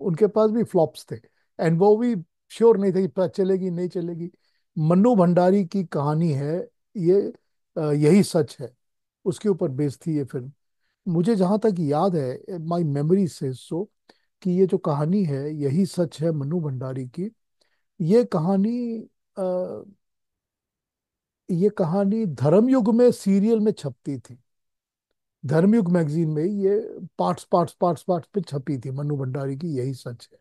उनके पास भी फ्लॉप्स थे, एंड वो भी श्योर नहीं थे कि चलेगी नहीं चलेगी। मन्नू भंडारी की कहानी है ये, यही सच है, उसके ऊपर बेस्ड थी ये फिल्म। मुझे जहां तक याद है, माय मेमोरी से सो, कि ये जो कहानी है यही सच है मन्नू भंडारी की। ये कहानी अ, ये कहानी धर्मयुग में सीरियल में छपती थी। धर्मयुग मैगजीन में ये पार्ट्स पार्ट्स पार्ट्स पार्ट्स पे छपी थी, मन्नू भंडारी की यही सच है।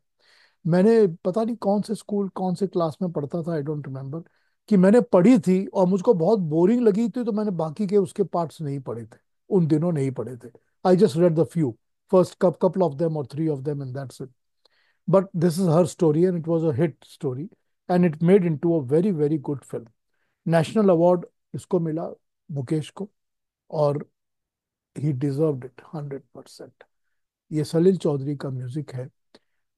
मैंने पता नहीं कौन से स्कूल कौन से क्लास में पढ़ता था, आई डोंट रिमेम्बर, कि मैंने पढ़ी थी और मुझको बहुत बोरिंग लगी थी, तो मैंने बाकी के उसके पार्ट्स नहीं पढ़े थे, उन दिनों नहीं पढ़े थे। I just read the few, first couple of them or three of them, and that's it. But this is her story, and it was a hit story, and it made into a very very good film. National award इसको मिला, मुकेश को, और ही deserved it 100%। ये सलील चौधरी का music है।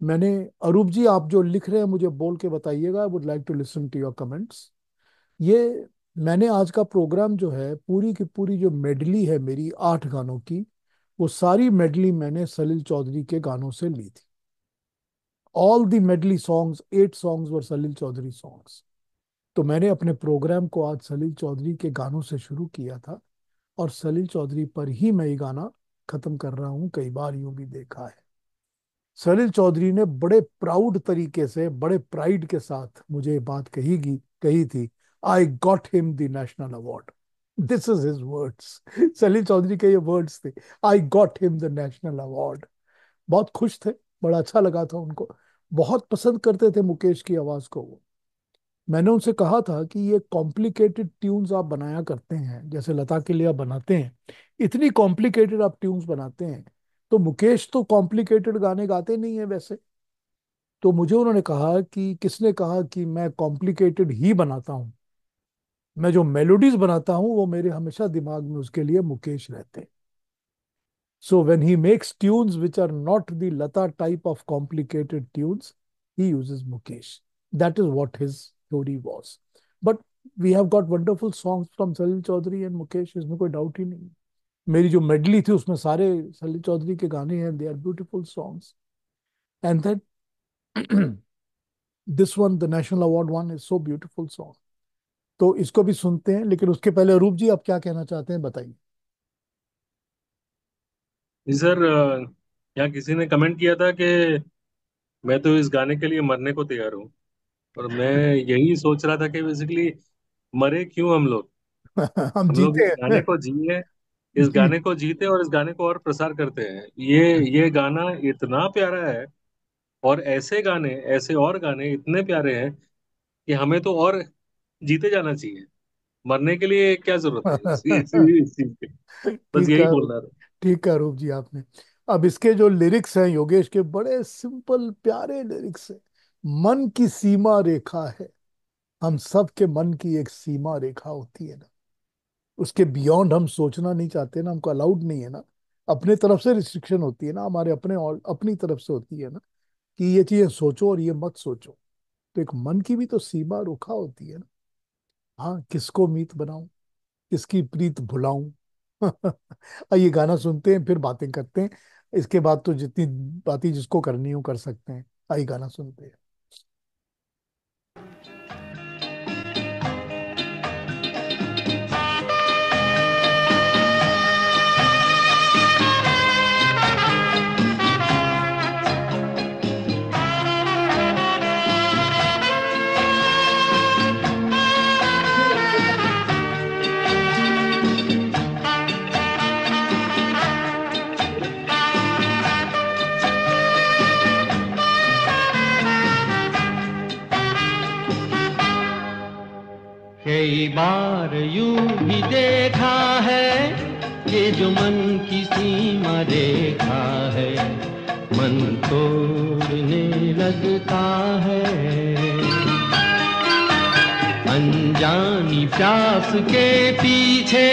मैंने, अरूप जी आप जो लिख रहे हैं मुझे बोल के बताइएगा, I would like to listen to your comments. ये मैंने आज का प्रोग्राम जो है, पूरी की पूरी जो मेडली है मेरी 8 गानों की, वो सारी मेडली मैंने सलील चौधरी के गानों से ली थी। All the medley songs, 8 songs were Salil Chaudhary songs. तो मैंने अपने प्रोग्राम को आज सलील चौधरी के गानों से शुरू किया था, और सलील चौधरी पर ही मैं ये गाना खत्म कर रहा हूँ। कई बार यूं भी देखा है, सलील चौधरी ने बड़े प्राउड तरीके से, बड़े प्राइड के साथ मुझे ये बात कही थी, I got him the national award. This is his words. Salil Chowdhury के ये वर्ड्स थे, I got him the national award. बहुत खुश थे, बड़ा अच्छा लगा था उनको, बहुत पसंद करते थे मुकेश की आवाज को वो। मैंने उनसे कहा था कि ये कॉम्प्लिकेटेड ट्यून्स आप बनाया करते हैं, जैसे लता के लिए आप बनाते हैं, इतनी कॉम्प्लिकेटेड आप ट्यून्स बनाते हैं, तो मुकेश तो कॉम्प्लिकेटेड गाने गाते नहीं है वैसे। तो मुझे उन्होंने कहा कि किसने कहा कि मैं कॉम्प्लिकेटेड ही बनाता हूँ, मैं जो मेलोडीज बनाता हूँ वो मेरे हमेशा दिमाग में उसके लिए मुकेश रहते हैं। So when he makes tunes which are not the Lata type of complicated tunes, he uses Mukesh. That is what his theory was. But we have got wonderful songs from Salil Chaudhary and Mukesh, इसमें कोई doubt ही नहीं। मेरी जो medley थी उसमें सारे सलील चौधरी के गाने हैं, they are beautiful songs. And then this one, the national award one, is so beautiful song. तो इसको भी सुनते हैं, लेकिन उसके पहले अरूप जी आप क्या कहना चाहते हैं, बताइए। जी सर, यहाँ किसी ने कमेंट किया था कि मैं तो इस गाने के लिए मरने को तैयार हूँ। और मैं यही सोच रहा था कि बेसिकली मरे क्यों हम लोग। हम हम लोग जीते इस गाने हैं। को जिए, इस जी। गाने को जीते और इस गाने को और प्रसार करते हैं। ये गाना इतना प्यारा है, और ऐसे गाने, ऐसे और गाने इतने प्यारे हैं कि हमें तो और जीते जाना चाहिए। मरने के लिए क्या जरूरत है इस चीज की। बस ठीक यही है, बोलना था। ठीक है रूप जी आपने। अब इसके जो लिरिक्स हैं योगेश के, बड़े सिंपल प्यारे लिरिक्स हैं। मन की सीमा रेखा है, हम सब के मन की एक सीमा रेखा होती है ना, उसके बियॉन्ड हम सोचना नहीं चाहते ना, हमको अलाउड नहीं है ना। अपने तरफ से रिस्ट्रिक्शन होती है ना, हमारे अपने और अपनी तरफ से होती है ना, कि ये चीजें सोचो और ये मत सोचो। तो एक मन की भी तो सीमा रेखा होती है ना। हाँ, किसको मीत बनाऊं, किसकी प्रीत भुलाऊं। ये गाना सुनते हैं फिर बातें करते हैं। इसके बाद तो जितनी बातें जिसको करनी हो कर सकते हैं। आइए गाना सुनते हैं। कई बार यूं भी देखा है कि जो मन की सीमा रेखा है, मन तोड़ने लगता है। अनजानी प्यास के पीछे,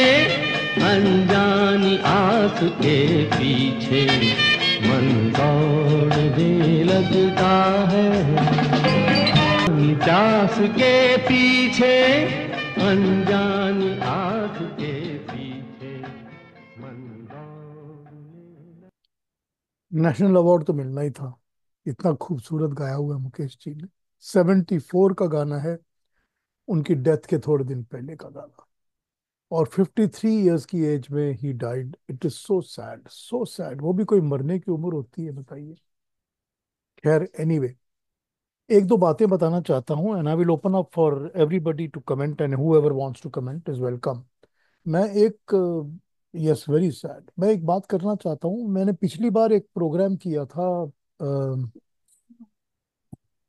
अनजानी आस के पीछे, मन दौड़ने लगता है। प्यास के पीछे, अनजानी आस के पीछे, मन दौड़ने। नेशनल अवार्ड तो मिलना ही था, इतना खूबसूरत गाया हुआ है मुकेश जी ने। 74 का गाना है, उनकी डेथ के थोड़े दिन पहले का गाना, और 53 ईयर्स की एज में he died. It is so sad, so sad. वो भी कोई मरने की उम्र होती है, बताइए। खैर, एनीवे, एक दो बातें बताना चाहता हूँ, and I will open up for everybody to comment, and whoever wants to comment is welcome. मैं एक, यस वेरी सैड, मैं एक बात करना चाहता हूँ। मैंने पिछली बार एक प्रोग्राम किया था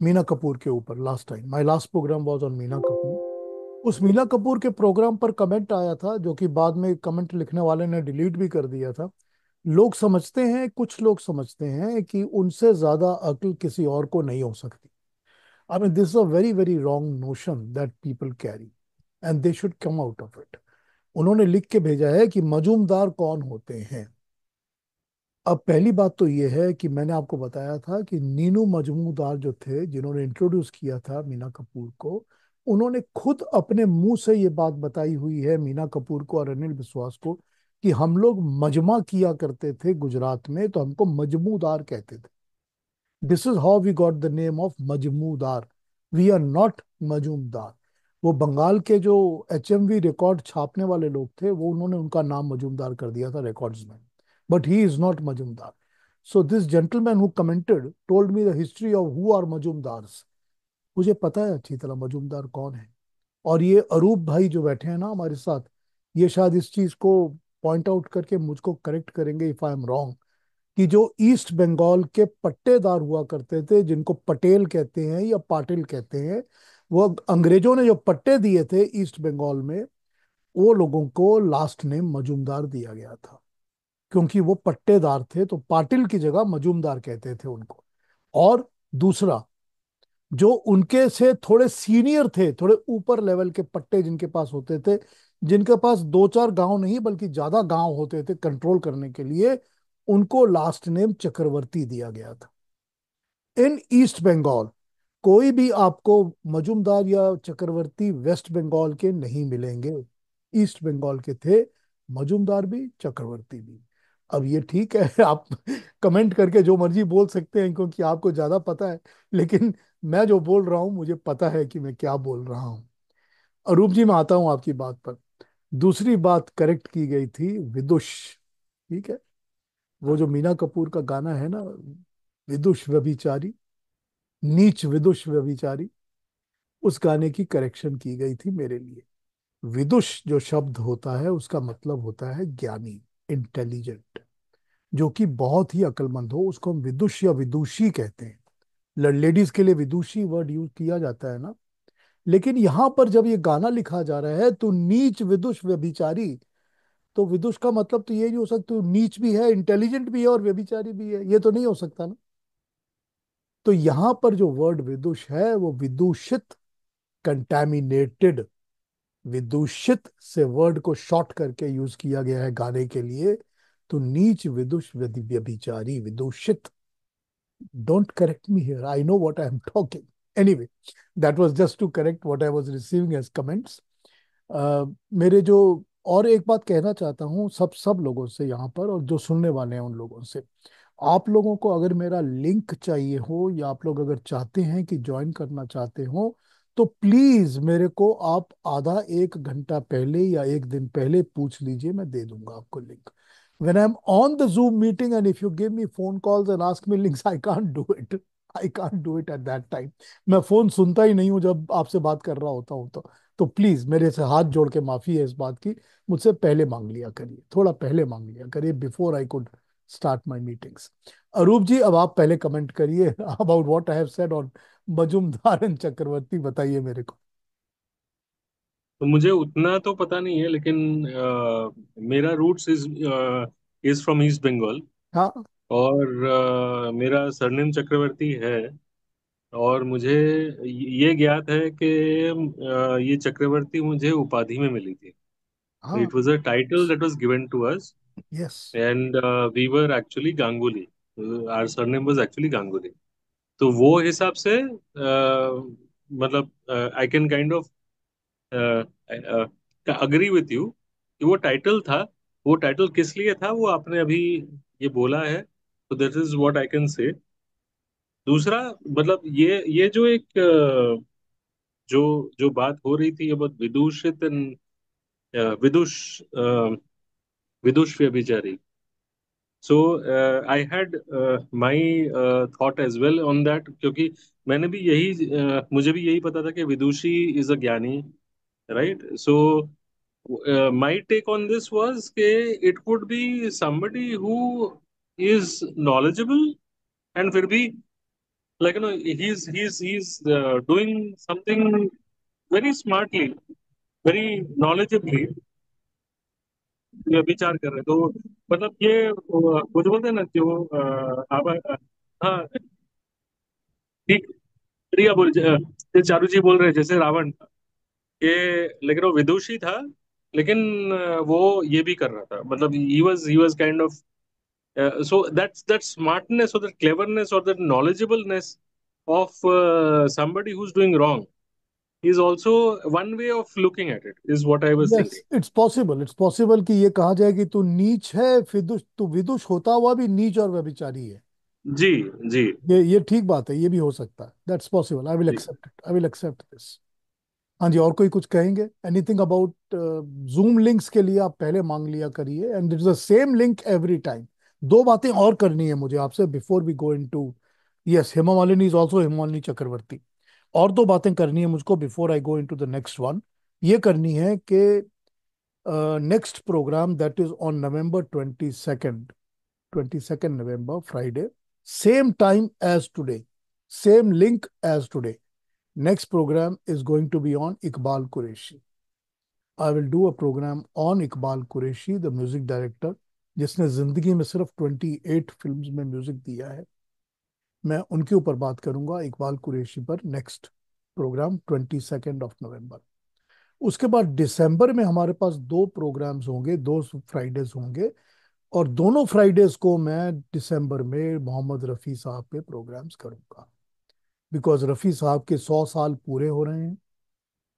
मीना कपूर के ऊपर। Last time my last program was on Meena Kapoor. उस मीना कपूर के प्रोग्राम पर कमेंट आया था, जो कि बाद में कमेंट लिखने वाले ने डिलीट भी कर दिया था। लोग समझते हैं, कुछ लोग समझते हैं कि उनसे ज्यादा अक्ल किसी और को नहीं हो सकती। I mean, this is a very very wrong notion that people carry, and they should come out of it. उन्होंने लिख के भेजा है कि मजूमदार कौन होते हैं। अब पहली बात तो ये है कि मैंने आपको बताया था कि नीनू मजूमदार जो थे, जिन्होंने इंट्रोड्यूस किया था मीना कपूर को, उन्होंने खुद अपने मुंह से ये बात बताई हुई है मीना कपूर को और अनिल विश्वास को, कि हम लोग मजमा किया करते थे गुजरात में, तो हमको मजमूदार कहते थे। This is how we got the name of Majmudar. We are not Majumdar. वो बंगाल के जो HMV रिकॉर्ड छापने वाले लोग थे, वो उन्होंने उनका नाम मजूमदार कर दिया था रिकॉर्ड्स में, but he is not Majumdar. So this gentleman who commented told me the history of who are Majumdars. मुझे पता है अच्छी तरह मजूमदार कौन है। और ये अरूप भाई जो बैठे हैं ना हमारे साथ, ये शायद इस चीज को पॉइंट आउट करके मुझको करेक्ट करेंगे इफ आई एम रॉन्ग, कि जो ईस्ट बंगाल के पट्टेदार हुआ करते थे, जिनको पटेल कहते हैं या पाटिल कहते हैं, वो अंग्रेजों ने जो पट्टे दिए थे ईस्ट बंगाल में, वो लोगों को लास्ट नेम मजूमदार दिया गया था, क्योंकि वो पट्टेदार थे, तो पाटिल की जगह मजूमदार कहते थे उनको। और दूसरा, जो उनके से थोड़े सीनियर थे, थोड़े ऊपर लेवल के पट्टे जिनके पास होते थे, जिनके पास दो चार गांव नहीं बल्कि ज्यादा गांव होते थे कंट्रोल करने के लिए, उनको लास्ट नेम चक्रवर्ती दिया गया था। इन ईस्ट बंगाल कोई भी आपको मजूमदार या चक्रवर्ती वेस्ट बंगाल के नहीं मिलेंगे। ईस्ट बंगाल के थे मजूमदार भी, चक्रवर्ती भी। अब ये ठीक है, आप कमेंट करके जो मर्जी बोल सकते हैं क्योंकि आपको ज्यादा पता है, लेकिन मैं जो बोल रहा हूं मुझे पता है कि मैं क्या बोल रहा हूं। अरूप जी, मैं आता हूं आपकी बात पर। दूसरी बात करेक्ट की गई थी, विदुष। ठीक है, वो जो मीना कपूर का गाना है ना, विदुष व्यभिचारी, नीच विदुष व्यभिचारी, उस गाने की करेक्शन की गई थी मेरे लिए। विदुष जो शब्द होता है उसका मतलब होता है ज्ञानी, इंटेलिजेंट, जो कि बहुत ही अक्लमंद हो, उसको हम विदुष या विदुषी कहते हैं। लेडीज के लिए विदुषी वर्ड यूज किया जाता है ना। लेकिन यहां पर जब ये गाना लिखा जा रहा है तो नीच विदुष व्यभिचारी, तो विदुष का मतलब तो ये नहीं हो सकता, तो नीच भी है, इंटेलिजेंट भी है और व्यभिचारी भी है, ये तो नहीं हो सकता ना। तो यहां पर जो वर्ड विदुष है वो विदूषित, कंटैमिनेटेड, विदूषित से वर्ड को शॉर्ट करके यूज किया गया है गाने के लिए। तो नीच विदुष व्यभिचारी, विदूषित। Don't correct me here. I know what I am talking. Anyway, that was just to correct what I was receiving as comments. मेरे जो, और एक बात कहना चाहता हूँ सब सब लोगों से यहाँ पर, और जो सुनने वाले हैं उन लोगों से, आप लोगों को अगर मेरा लिंक चाहिए हो या आप लोग अगर चाहते हैं कि ज्वाइन करना चाहते हो, तो प्लीज मेरे को आप आधा एक घंटा पहले या एक दिन पहले पूछ लीजिए, मैं दे दूंगा आपको link. When I'm on the Zoom meeting and if you give me phone calls and ask me links, I can't do it. I can't do it at that time. मैं फोन सुनता ही नहीं हूँ जब आपसे बात कर रहा होता हूँ तो प्लीज मेरे से हाथ जोड़ के माफी है इस बात की, मुझसे पहले मांग लिया करिए, थोड़ा पहले मांग लिया करिए, before I could start my meetings. Arup ji, अब आप पहले कमेंट करिए about what I have said on Majumdar and Chakraborty, बताइए मेरे को। तो मुझे उतना तो पता नहीं है, लेकिन मेरा roots is from East Bengal. हाँ। और मेरा सरनेम चक्रवर्ती है। और मुझे ये ज्ञात है कि ये चक्रवर्ती मुझे उपाधि में मिली थी। हाँ। It was a title that was given to us, yes. And we were actually Ganguly. Our surname was actually Ganguly. तो वो हिसाब से मतलब I can kind of agree with you कि वो टाइटल था। वो टाइटल किस लिए था वो आपने अभी ये बोला है, तो this is what I can say. दूसरा, मतलब ये जो एक जो जो बात हो रही थी अब विदूषित विदुष विदुष व्यभिचारी। So I had my thought as well on that, क्योंकि मैंने भी यही मुझे भी यही पता था कि विदुषी इज अ ज्ञानी, right? So my take on this was that it could be somebody who is knowledgeable and फिर भी, like, he's doing something very smartly, very knowledgeably विचार कर रहे हैं। तो मतलब ये वो जो बोलते हैं ना जो हाँ ठीक। रिया बोल चारू जी बोल रहे हैं जैसे रावण ये, लेकिन वो विदुषी था, लेकिन वो ये भी कर रहा था, मतलब he was kind of so that smartness or that cleverness or that knowledgeableness of somebody who's doing wrong is also one way of looking at it, is what I was yes, thinking. It's possible कि ये कहा जाए कि तू नीच है, विदुष, तू विदुष होता हुआ भी नीच और व्यभिचारी है। जी जी ये ठीक बात है, ये भी हो सकता है। दैट्स पॉसिबल, आई विल जी। Accept it, I will accept this. हाँ जी, और कोई कुछ कहेंगे? एनीथिंग अबाउट जूम लिंक्स के लिए आप पहले मांग लिया करिए, and it's the same link every time. दो बातें और करनी है मुझे आपसे before we go into. Yes, Hema Malini is also Hemalini Chakraborty. और दो बातें करनी है मुझको before I go into the next one. ये करनी है कि next program that is on November 22nd, 22nd November, Friday, same time as today, same link as today. Next program is going to be on Iqbal Qureshi. I will do a program on Iqbal Qureshi, the music director, जिसने जिंदगी में सिर्फ 28 films में music दिया है। मैं उनके ऊपर बात करूंगा, इकबाल कुरैशी पर, next programme 22nd of November। उसके बाद दिसंबर में हमारे पास दो प्रोग्राम्स होंगे, दो फ्राइडेज होंगे, और दोनों फ्राइडेज को मैं दिसंबर में मोहम्मद रफ़ी साहब पे प्रोग्राम्स करूंगा, बिकॉज रफ़ी साहब के 100 साल पूरे हो रहे हैं।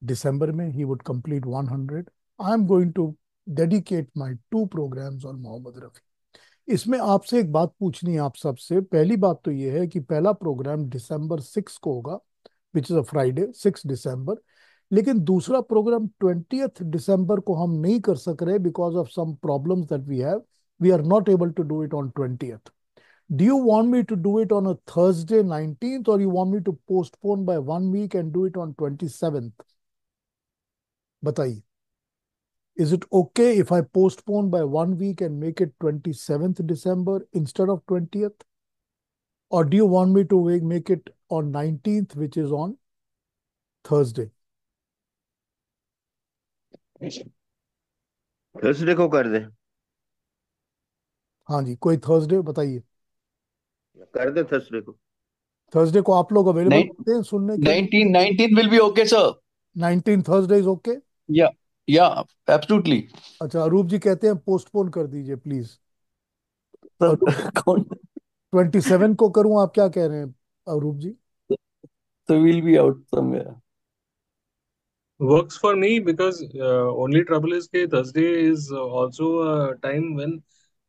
दिसंबर में he would complete 100। I am going to dedicate my two programs on Mohammed Rafi. इसमें आपसे एक बात पूछनी है आप सबसे। पहली बात तो ये है कि पहला प्रोग्राम दिसंबर 6 को होगा, विच इज अ फ्राइडे, 6 दिसंबर। लेकिन दूसरा प्रोग्राम 20th दिसंबर को हम नहीं कर सक रहे because of some problems that we have. We are not able to do it on 20th। Do you want me to do it on a Thursday 19th, or you want me to postpone by 1 week and do it on 27th? बताइए, is it okay if I postpone by 1 week and make it 27th December instead of 20th? Or do you want me to make it on 19th, which is on Thursday? Thursday को कर दे। हाँ जी, कोई Thursday बताइए। कर दे Thursday को। Thursday को आप लोग अवेलेबल Nine, होते हैं सुनने के लिए? 19 will be okay, sir. 19 Thursday is okay? Yeah, yeah, absolutely. अच्छा, अरूप जी कहते हैं पोस्टपोन कर दीजिए प्लीज। Sir, अरूप, कौन 27 को करूं, आप क्या कह रहे हैं अरूप जी? so we'll be out somewhere. Works for me because only trouble is that Thursday is also a time when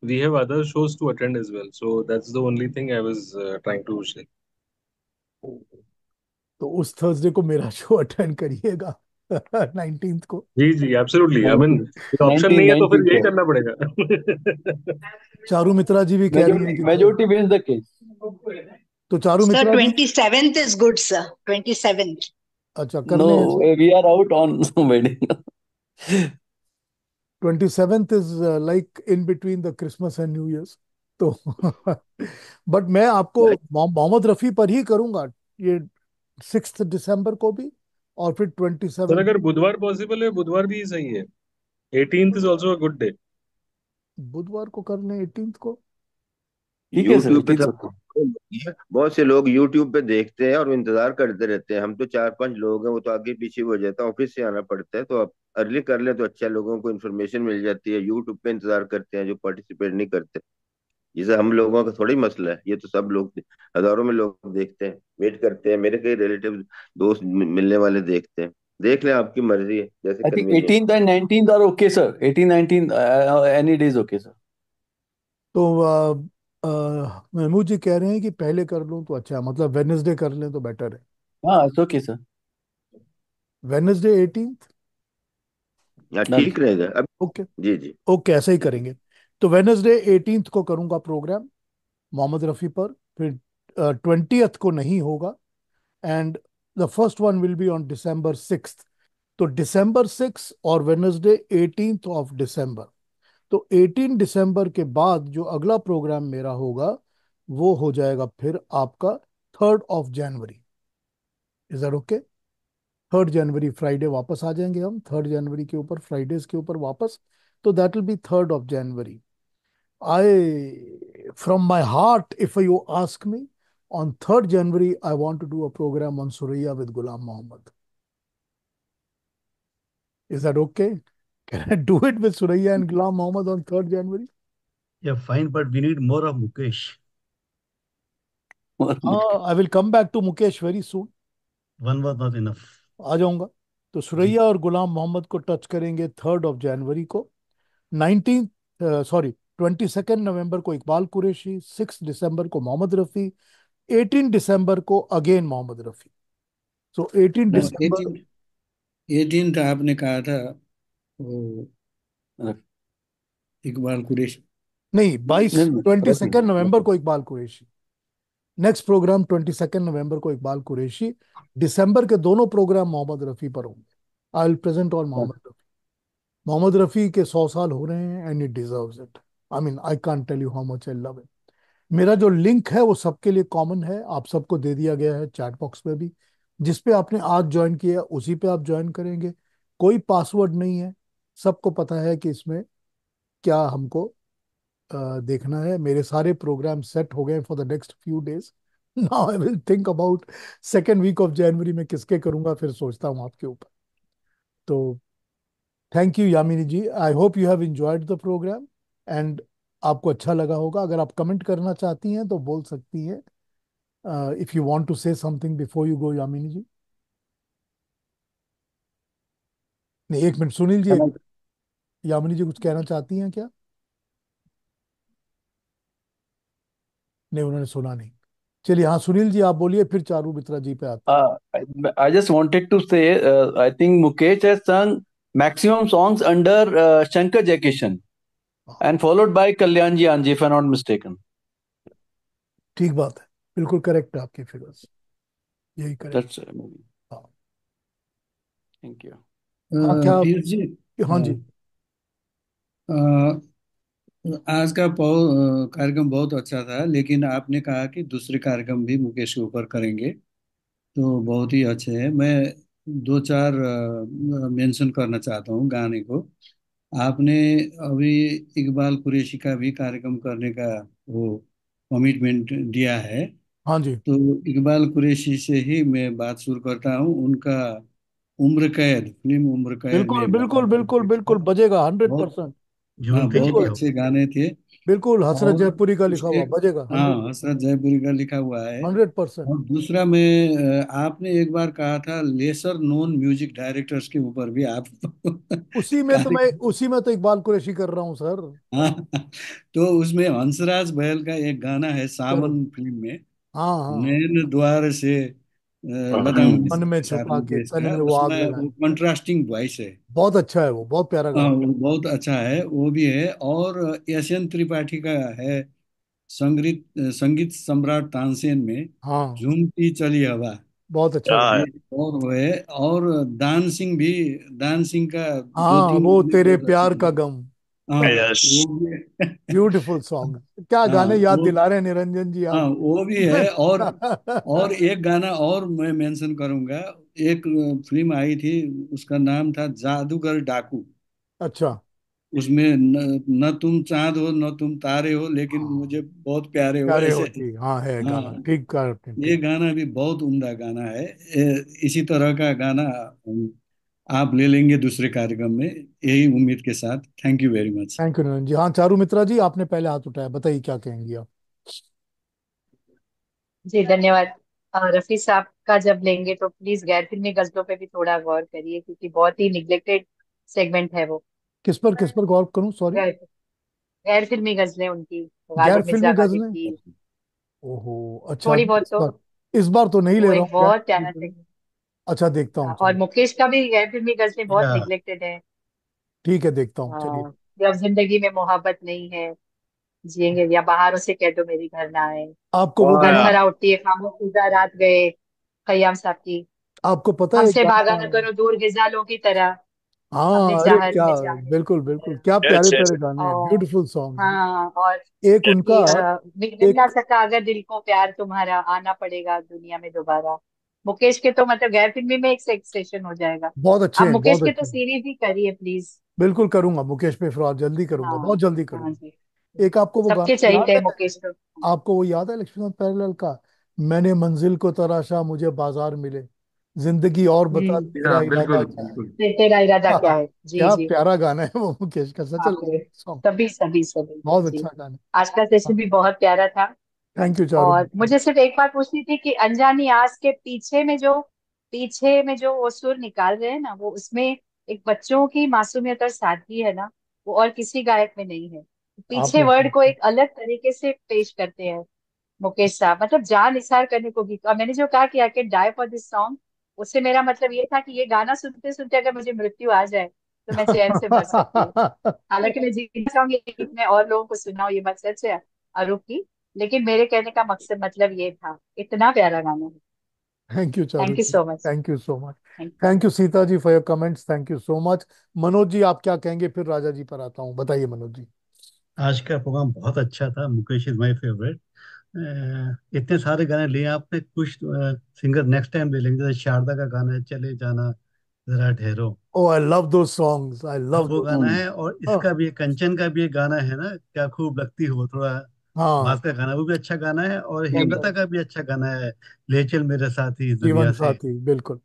we have other shows to attend as well, so that's the only thing I was trying to say. तो उस Thursday को मेरा show attend करिएगा 19th को। जी जी absolutely, I mean 19, option नहीं है तो फिर 19, यही sir. करना पड़ेगा। चारू मित्रा जी भी कह रही हैं कि Majority wins the case. तो Charu Sir, Mitra ji, 27th is good, sir. 27th. अच्छा करने No, we are out on wedding. 27th is like in between the Christmas and new years. तो बट मैं आपको मोहम्मद रफी पर ही करूंगा, ये 6 दिसंबर को भी, और फिर सर 27 अगर बुधवार पॉसिबल है, बुधवार भी सही है। 18th is also a good day. बुधवार को करने 18th को। ठीक है सर, यूट्यूब पे 18 सब बहुत से लोग यूट्यूब पे देखते हैं और इंतजार करते रहते हैं। हम तो 4-5 लोग हैं, वो तो आगे पीछे हो जाता है, ऑफिस से आना पड़ता है। तो आप अर्ली कर ले तो अच्छा, लोगों को इन्फॉर्मेशन मिल जाती है। यूट्यूब पे इंतजार करते हैं जो पार्टिसिपेट नहीं करते। जैसे हम लोगों का थोड़ी मसला है, ये तो सब लोग हजारों में लोग देखते हैं, वेट करते हैं। मेरे कई रिलेटिव दोस्त मिलने वाले देखते हैं। देख लें, आपकी मर्जी है, जैसे I think convenient. 18th and 19th are okay, sir. 18, 19, any day is okay, sir. तो महमूद जी कह रहे हैं कि पहले कर लूं तो अच्छा है, मतलब वेडनेसडे कर लें तो बेटर है। हाँ, it's okay, sir. Wednesday 18th। हाँ Done. ठीक रहेगा अब। ओके जी जी। ओके, ऐसा ही करेंगे। तो वेडनेसडे 18th को करूंगा प्रोग्राम मोहम्मद रफ़ी पर, फिर 20th को नहीं होगा, and the first one will be on December 6th। तो December 6 और वेडनेसडे 18th of December। तो 18 दिसंबर के बाद जो अगला प्रोग्राम मेरा होगा वो हो जाएगा फिर आपका 3rd of January। Is that okay? 3 January Friday वापस आ जाएंगे हम, 3 जनवरी के ऊपर, फ्राइडेज के ऊपर वापस। तो that will be 3 January. I, from my heart, if you ask me, on 3rd January, I want to do a program on Suraya with Ghulam Mohammed. Is that okay? Can I do it with Suraya and Ghulam Mohammed on 3rd January? Yeah, fine, but we need more of Mukesh. I will come back to Mukesh very soon. One was not enough. आ जाऊंगा। तो सुरैया और गुलाम मोहम्मद को touch करेंगे 3rd of January को। 22nd नवंबर को इकबाल कुरैशी, 6 दिसंबर को मोहम्मद रफ़ी, 18 दिसंबर को again Mohammad Rafi. सो 18 दिसंबर। 18 आपने कहा था वो इकबाल कुरैशी। नहीं, 22 रफी। 22 को इकबाल कुरैशी। नेक्स्ट प्रोग्राम 22 नवंबर को इकबाल कुरैशी। दिसंबर के दोनों प्रोग्राम मोहम्मद रफ़ी पर होंगे। I will present on Mohammed Rafi. Mohammed Rafi के 100 साल हो रहे हैं and it deserves it. I mean, I can't tell you how much I love it. मेरा जो लिंक है वो सबके लिए कॉमन है, आप सबको दे दिया गया है चैट बॉक्स में भी। जिस पे आपने आज ज्वाइन किया उसी पे आप ज्वाइन करेंगे। कोई पासवर्ड नहीं है, सबको पता है कि इसमें क्या हमको देखना है। मेरे सारे प्रोग्राम सेट हो गए for the next few days. Now I will think about 2nd week of January में किसके करूंगा, फिर सोचता हूँ आपके ऊपर। तो thank you Yamini ji, I hope you have enjoyed the programme and आपको अच्छा लगा होगा। अगर आप कमेंट करना चाहती हैं तो बोल सकती हैं, if you want to say something before you go, Yamini ji. नहीं, एक मिनट सुनील जी, यामिनी जी कुछ कहना चाहती हैं क्या? नहीं, उन्होंने सुना नहीं। चलिए, हाँ सुनील जी आप बोलिए, फिर चारू मित्रा जी पे आते हैं। I just wanted to say, I think Mukesh has sung maximum songs under Shankar Jaikishan and followed by Kalyan Ji Anji, if I'm not mistaken. ठीक बात है, बिल्कुल करेक्ट है आपकी फिगर्स, यही करेक्ट। That's हाँ thank you. हाँ, क्या? पीयूष जी, हाँ जी। आज का कार्यक्रम बहुत अच्छा था, लेकिन आपने कहा कि दूसरे कार्यक्रम भी मुकेश के ऊपर करेंगे, तो बहुत ही अच्छे हैं। मैं दो चार मेंशन करना चाहता हूँ गाने को। आपने अभी इकबाल कुरैशी का भी कार्यक्रम करने का वो कमिटमेंट दिया है, हाँ जी, तो इकबाल कुरैशी से ही मैं बात शुरू करता हूँ। उनका उम्र कैद, फिल्म उम्र कैद बिल्कुल में गाया बिल्कुल था बिल्कुल मुकेश का। बिल्कुल बजेगा बहुत 100%। जून के बहुत बिल्कुल चिट्ठी हो। अच्छे गाने थे। बिल्कुल, हसरत और जयपुरी का लिखा उसके, हुआ बजेगा हाँ, हसरत जयपुरी का लिखा हुआ है। 100%। और दूसरा में आपने एक बार कहा था लेसर नोन म्यूजिक डायरेक्टर्स के ऊपर भी आप कार्य। उसी में तो इकबाल कुरैशी कर रहा हूँ सर। हाँ, तो उसमें हंसराज बहल का एक गाना है करो। सावन फिल्म में, हाँ हाँ, नैन द्वार से लता मन मंगेशकर में के साथ छुपा के मुकेश तन का, में वो आग उसमें वो लगाए। कंट्रास्टिंग वॉइस है। बहुत अच्छा है, वो बहुत प्यारा हाँ, गाना। वो बहुत अच्छा है, वो भी है। और यशवंत त्रिपाठी का है संगीत, संगीत सम्राट तानसेन में हाँ, झूमती चली हवा, बहुत अच्छा गाना। ये और वो है। और दान सिंह भी, दान सिंह का दो हाँ, तीन वो गाने तेरे बहुत अच्छे प्यार का हैं। गम, हाँ, वो भी है। Beautiful song. क्या हाँ गाने याद वो, दिला रहे हैं निरंजन जी हाँ आप। वो भी है। और एक गाना और मैं मेंशन करूंगा। एक फिल्म आई थी, उसका नाम था जादूगर डाकू। अच्छा। उसमें न तुम चांद हो न तुम तारे हो, लेकिन मुझे हाँ, बहुत प्यारे हो, प्यारे ऐसे। होती, हाँ है हाँ, गाना, ठीक कहा आपने, ये ठीक। गाना भी बहुत उम्दा गाना है। इसी तरह का गाना आप ले लेंगे दूसरे कार्यक्रम में, यही उम्मीद के साथ। Thank you very much. Thank you Niranjan ji. हाँ चारू मित्रा जी, आपने पहले हाथ उठाया, बताइए क्या कहेंगी आप। जी धन्यवाद। रफी साहब का जब लेंगे तो प्लीज गैर फिल्मी गजलों पे भी थोड़ा गौर करिए, क्योंकि बहुत ही निग्लेक्टेड सेगमेंट है वो। किस पर गौर करूं, सॉरी? गैर गैर फिल्मी गजलें उनकी, गैर गालिब फिल्मी मिर्जा गालिब गजलें? की ओहो, अच्छा। थोड़ी बहुत तो। इस बार तो नहीं वो ले रहा एक हूँ गैर बहुत फिल्मी प्यारा गजलें। सेगमेंट। अच्छा, देखता हूँ, और चलिए। मुकेश का भी गैर फिल्मी गजलें बहुत या निग्लेक्टेड है। ठीक है, देखता हूँ, चलिए। जब जिंदगी में मोहब्बत नहीं है, जिएंगे, या बाहरों से कह दो मेरी घर ना आए। आपको वो रात गाना, भरा उठती है खामोशीदा रात गए, खयाम साहब की। आपको पता है हमसे भागा गाना? न करो दूर गिजालों की तरह, अपने हाँ, अरे चाहत क्या, में जाने बिल्कुल की बिल्कुल, तरह। क्या प्यारे प्यारे गाने हैं, और ब्यूटीफुल सॉन्ग्स हैं। हाँ, और एक उनका, मिल ना एक, सका अगर दिल को प्यार तुम्हारा, आना पड़ेगा दुनिया में दोबारा। मुकेश के तो मतलब गैर फिल्मी में एक सेशन हो जाएगा। बहुत अच्छे आप हैं, मुकेश बहुत के तो अच्छे हैं। सीरीज ही करिए प्लीज। बिल्कुल करूंगा, मुकेश पे फिर जल्दी करूंगा, हाँ बहुत जल्दी हाँ करूंगा। जी। एक आपको वो सबके गाना याद चाहिए है? मुकेश तो। आपको वो याद है लक्ष्मीकांत प्यारेलाल का? मैंने मंजिल को तराशा, मुझे बाजार मिले, जिंदगी और बता तेरा हाँ इरादा बिल्कुल क्या है। बिल्कुल। फिर तेरा इरादा क्या हाँ, है, जी क्या जी। प्यारा गाना है वो मुकेश का, सच बाप रे, सॉन्ग। सभी सभी सभी बहुत जी। अच्छा गाना आज का है। सेशन भी बहुत प्यारा था। Thank you Charu. और मुझे सिर्फ एक बात पूछनी थी कि अनजानी आस के पीछे में जो वो सुर निकाल रहे हैं ना, वो उसमें एक बच्चों की मासूमियत और सादगी है ना, वो और किसी गायक में नहीं है। पीछे आपने वर्ड को एक अलग तरीके से पेश करते हैं मुकेश साहब, मतलब जान निसार करने को भी। और मैंने जो कहा कि I can die for this song, उससे मेरा मतलब ये था कि ये गाना सुनते सुनते अगर मुझे मृत्यु आ जाए तो मैं चैन से मर सकती हूँ। हालांकि मैं जीना चाहूंगी कि मैं और लोगों को सुनाऊं, ये बात सच है अरूप की। लेकिन मेरे कहने का मकसद मतलब ये था, इतना प्यारा गाना है। Thank you Charu thank you ji, so much. Thank you so much. Thank you. Thank you Sita ji for your comments, thank you so much. Manoj ji आप क्या कहेंगे, फिर राजा जी पर आता हूँ, बताइए मनोज जी। आज का प्रोग्राम बहुत अच्छा था। Mukesh is my favourite. इतने सारे गाने लिए आपने, कुछ सिंगर नेक्स्ट टाइम ले लेंगे। जैसे शारदा का गाना है चले जाना जरा ठहरो, ओ आई लव दो सॉन्ग्स, आई लव वो दो। गाना है। और इसका भी कंचन का भी एक गाना है ना, क्या खूब लगती हो, थोड़ा हाँ, बात का गाना, वो भी अच्छा गाना है। और बहुत हेमलता बहुत। का भी अच्छा गाना है, ले चल मेरे साथी जीवन दुनिया से। साथी, बिल्कुल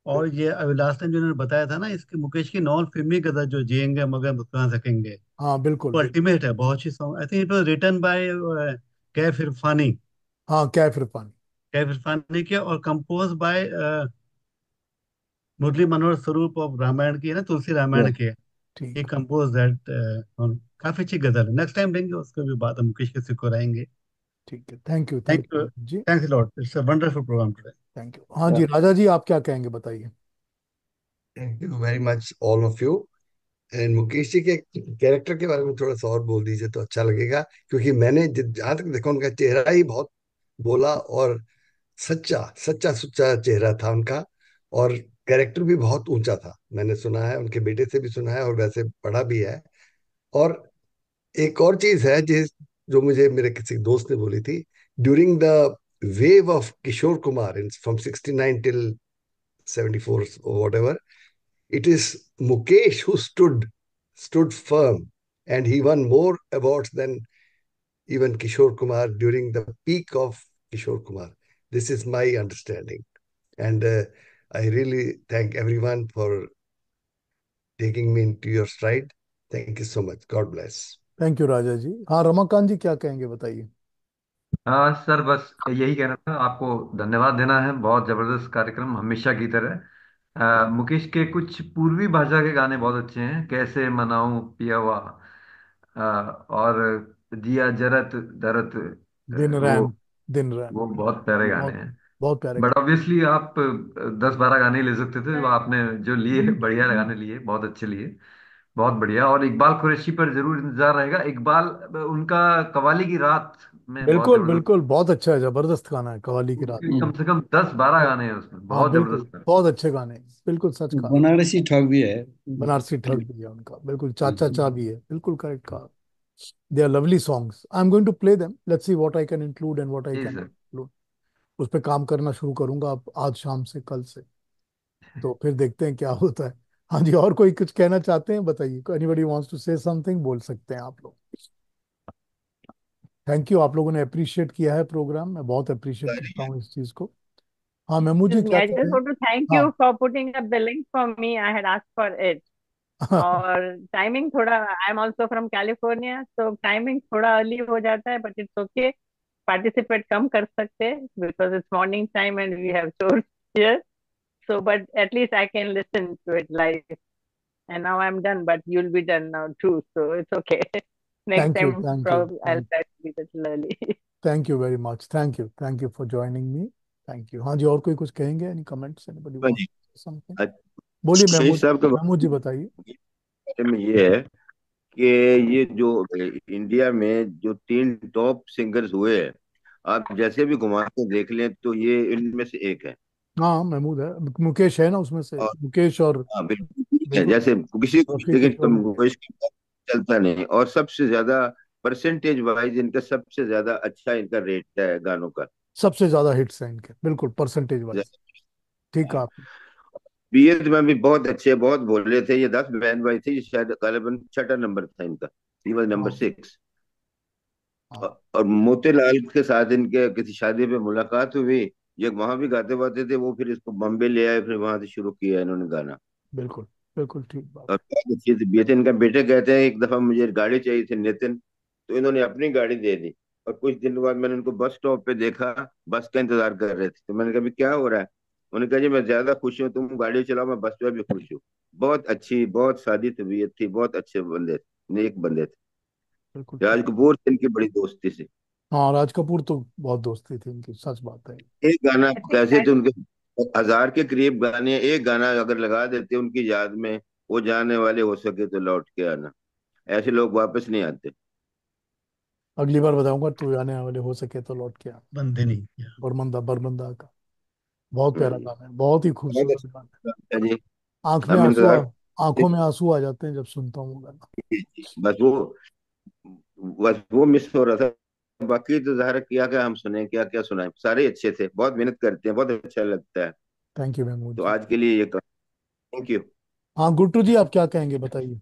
और ये अभी लास्ट टाइम जो उन्होंने बताया था ना, इसके मुकेश की नॉन फिल्मी गदर जो जिएंगे मगर मुस्कुरा सकेंगे, हाँ, बिल्कुल वो बिल्कुल। अल्टीमेट है। बहुत अच्छी song. I think it was written by Kaif Irfani. हाँ, कैफ इरफानी। कैफ इरफानी के, और कंपोज बाय मुरली मनोहर स्वरूप ऑफ रामायण की है ना, तुलसी रामायण के। ही ठीक। Compose that. काफी अच्छी गजल है। नेक्स्ट टाइम लेंगे उसको भी बात, हम मुकेश के सिक्योर आएंगे। ठीक है, thank you, thank thank you you. Manoj ji. Thanks lot, it's a wonderful program today. Thank you. हाँ जी राजा जी, आप क्या कहेंगे, बताइए। Thank you very much all of you. And Mukesh ji के कैरेक्टर के बारे में थोड़ा सा और बोल दीजिए तो अच्छा लगेगा, क्योंकि मैंने जहां तक देखा उनका चेहरा ही बहुत बोला और सच्चा सच्चा सुच्चा चेहरा था उनका। और कैरेक्टर भी बहुत ऊंचा था, मैंने सुना है, उनके बेटे से भी सुना है और वैसे पढ़ा भी है। और एक और चीज है जो मुझे मेरे किसी दोस्त ने बोली थी, during the wave of Kishore Kumar in from 69 till 74 whatever, it is Mukesh who stood firm, and he won more awards than even Kishore Kumar during the peak of Kishore Kumar. This is my understanding, and I really thank everyone for taking me into your stride. Thank you so much. God bless. Thank you Raja ji. हाँ रमाकांत जी क्या कहेंगे, बताइए। हाँ sir, बस यही कहना था, आपको धन्यवाद देना है। बहुत जबरदस्त कार्यक्रम हमेशा की तरह। मुकेश के कुछ पूर्वी भाषा के गाने बहुत अच्छे हैं, कैसे मनाऊं पियावा, और जिया जरत दरत, दिन वो रैन, दिन रैन। वो बहुत प्यारे गाने बहुत हैं। बहुत प्यारे बट गाने। ऑब्वियसली आप 10-12 गाने ही ले सकते थे, वो आपने जो लिए बढ़िया गाने लिए, बहुत अच्छे लिए। बहुत बढ़िया। और इकबाल कुरैशी पर जरूर इंतजार रहेगा। इकबाल, उनका कवाली की रात में बहुत बिल्कुल जबरदस्त। बिल्कुल, बहुत अच्छा है, जबरदस्त गाना है कवाली की रात। उसके कम से कम 10-12 बहुत। गाने हैं उसमें, हाँ बहुत बिल्कुल, जबरदस्त है। बहुत अच्छे गाने हैं, बिल्कुल सच कहा। बनारसी ठग भी है। बनारसी ठग भी है उनका, बिल्कुल चाचा चा हम्म। भी है, बिल्कुल करेक्ट कहा। They are lovely songs, I am going to play them, let's see what I can include and what I जी कैन सर। इंक्लूड। उस पर काम करना शुरू करूंगा अब, आज शाम से, कल से। तो फिर देखते हैं क्या होता है। हाँ जी, और कोई कुछ कहना चाहते हैं, बताइए। Anybody wants to say something, बोल सकते हैं आप लोग। थैंक यू, आप लोगों ने अप्रिशिएट किया है प्रोग्राम, मैं बहुत अप्रिशिएट करता हूँ इस चीज को। हाँ मेमू जी Excuse me, क्या I कह just रहे हैं? want to thank हाँ। you for putting up the link for me. I had asked for it. और टाइमिंग थोड़ा, I am also from California, तो टाइमिंग थोड़ा अर्ली हो जाता है, बट इट्स ओके। पार्टिसिपेट कम कर सकते हैं because it's morning time and we have शोर here. So, but at least I can listen to it live. And now I'm done, but you'll be done now too, so it's okay. Next thank you, time, thank you, probably I'll try to be a little early. Thank you very much, thank you for joining me. Thank you. हाँ जी, और कोई कुछ कहेंगे, any comments, anybody हाँ want जी। Something? बोलिए शेख साहब के महमूद जी बताइए। बारे में ये है कि ये जो इंडिया में जो 3 टॉप सिंगर्स हुए हैं, आप जैसे भी घुमा के देख लें तो ये इनमें से एक है। हाँ महमूद है, मुकेश है ना उसमें से, और मुकेश और हाँ बिल्कुल है, बिल्कुल जैसे किसी को रफी भी देखें तो कुशवाहा। मुकेश की बात चलता नहीं। और सबसे ज्यादा परसेंटेज वाइज इनका सबसे ज्यादा अच्छा इनका रेट है गानों का। सबसे ज्यादा हिट्स हैं इनके, बिल्कुल परसेंटेज वाइज। ठीक है आपने। बीएड में भी बहुत अच्छे, बहुत बोले थे। ये 10 बहन भाई थी, शायद गालिबन छठा नंबर था इनका। ही वॉज नंबर हाँ 6। हाँ और मोतीलाल के साथ इनके किसी शादी पे मुलाकात हुई। ये वहां भी गाते वाते थे, वो फिर इसको बॉम्बे ले आए, फिर वहां से शुरू किया इन्होंने गाना। बिल्कुल बिल्कुल ठीक और बात है। बहुत अच्छी थी बीएड। इनका बेटे कहते हैं एक दफा मुझे गाड़ी चाहिए थी नितिन, तो इन्होंने अपनी गाड़ी दे दी। और कुछ दिन बाद मैंने उनको बस स्टॉप पे देखा, बस का इंतजार कर रहे थे। तो मैंने कहा भी क्या हो रहा है? उन्होंने कहा जी मैं ज्यादा खुश हूँ, तुम गाड़ी चलाओ, मैं बस पे भी खुश हूँ। बहुत अच्छी, बहुत सादी तबीयत थी, बहुत अच्छे बंदे थे, नेक बंदे थे। बिल्कुल ठीक। राज कपूर से इनकी बड़ी दोस्ती थी। हाँ राज कपूर तो बहुत दोस्ती थी इनकी, सच बात है। एक गाना आई थिंक कैसे थे उनके, 1000 के करीब गाने, एक गाना अगर लगा देते उनकी याद में, वो जाने वाले हो सके तो लौट के आना, ऐसे लोग वापस नहीं आते। अगली बार बताऊंगा, तू आने वाले हो सके तो लौट के आ। बंदे नहीं किया। बरमंदा बरमंदा का बहुत प्यारा हम्म, गाना है, बहुत ही बहुत खूबसूरत गाना अच्छा लगता है जी। है। आंख में हम आंसू इंतजार, आंखों में आंसू आ जाते हैं जब सुनता हूँ वो गाना। बस वो, बस वो मिस हो रहा था। बाकी तो ज़ाहिर है क्या क्या हम सुने, क्या क्या सुनाए, सारे अच्छे थे, बहुत मेहनत करते हैं, बहुत अच्छा लगता है। थैंक यू महमूद तो जी। आज के लिए ये, थैंक यू। हाँ गुड्डू जी, आप क्या कहेंगे बताइए।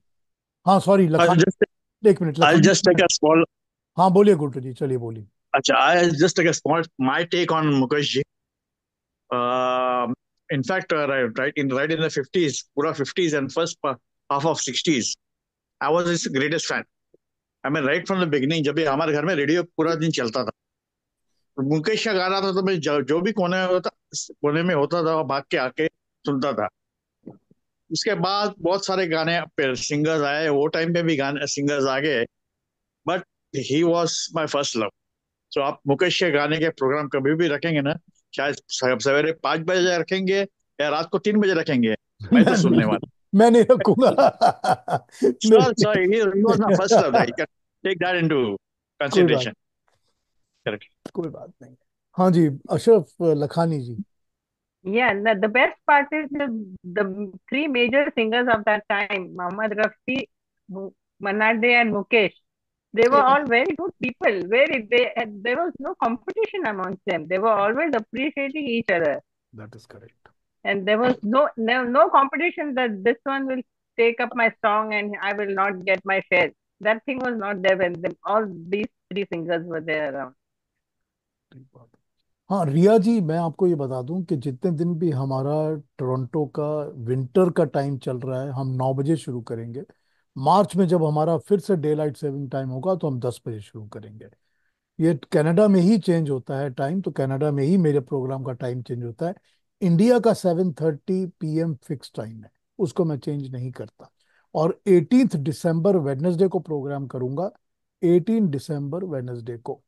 हाँ सॉरी I'll लखानी, just एक minute I'll Lakhani just take ji. a small. हाँ बोलिए गुड्डू जी, चलिए बोलिए। Acha, I'll just take a small my take on Mukesh ji. In fact, right in the 50s, pura 50s and half of 60s, I was his greatest fan. I mean, right from the beginning, जब भी हमारे घर में radio पूरा दिन चलता था, तो मुकेश का गाना था, तो मैं जो भी कोने में होता था, भाग के आके सुनता था। उसके बाद बहुत सारे गाने सिंगर्स आए, वो टाइम पे भी गाने सिंगर्स आ गए, but he was my first love. तो आप मुकेश के गाने के प्रोग्राम कभी भी रखेंगे ना, शायद सवेरे 5 बजे रखेंगे या रात को 3 बजे रखेंगे, मैं तो सुनने नहीं, वाला। मैं नहीं रखूंगा। Sure, मेरे sir, he was my first love. You can take that into कोई बात, consideration. Correct. कोई बात नहीं। हाँ जी, अशरफ लखानी जी। Yeah, the best part is the three major singers of that time, Mohammed Rafi, Manna Dey, and Mukesh. They were all very good people. There was no competition amongst them. They were always appreciating each other, that is correct. and there was no competition that this one will take up my song and I will not get my share. That thing was not there when all these three singers were there around. ठीक बात है। हाँ रिया जी, मैं आपको ये बता दूं कि जितने दिन भी हमारा टोरंटो का विंटर का टाइम चल रहा है, हम 9 बजे शुरू करेंगे। मार्च में जब हमारा फिर से डे लाइट सेविंग टाइम होगा तो हम 10 बजे शुरू करेंगे। ये कनाडा में ही चेंज होता है टाइम, तो कनाडा में ही मेरे प्रोग्राम का टाइम चेंज होता है। इंडिया का 7:30 PM फिक्स टाइम है, उसको मैं चेंज नहीं करता। और 18 दिसंबर वेडनेसडे को प्रोग्राम करूंगा, 18 दिसंबर वेडनेसडे को।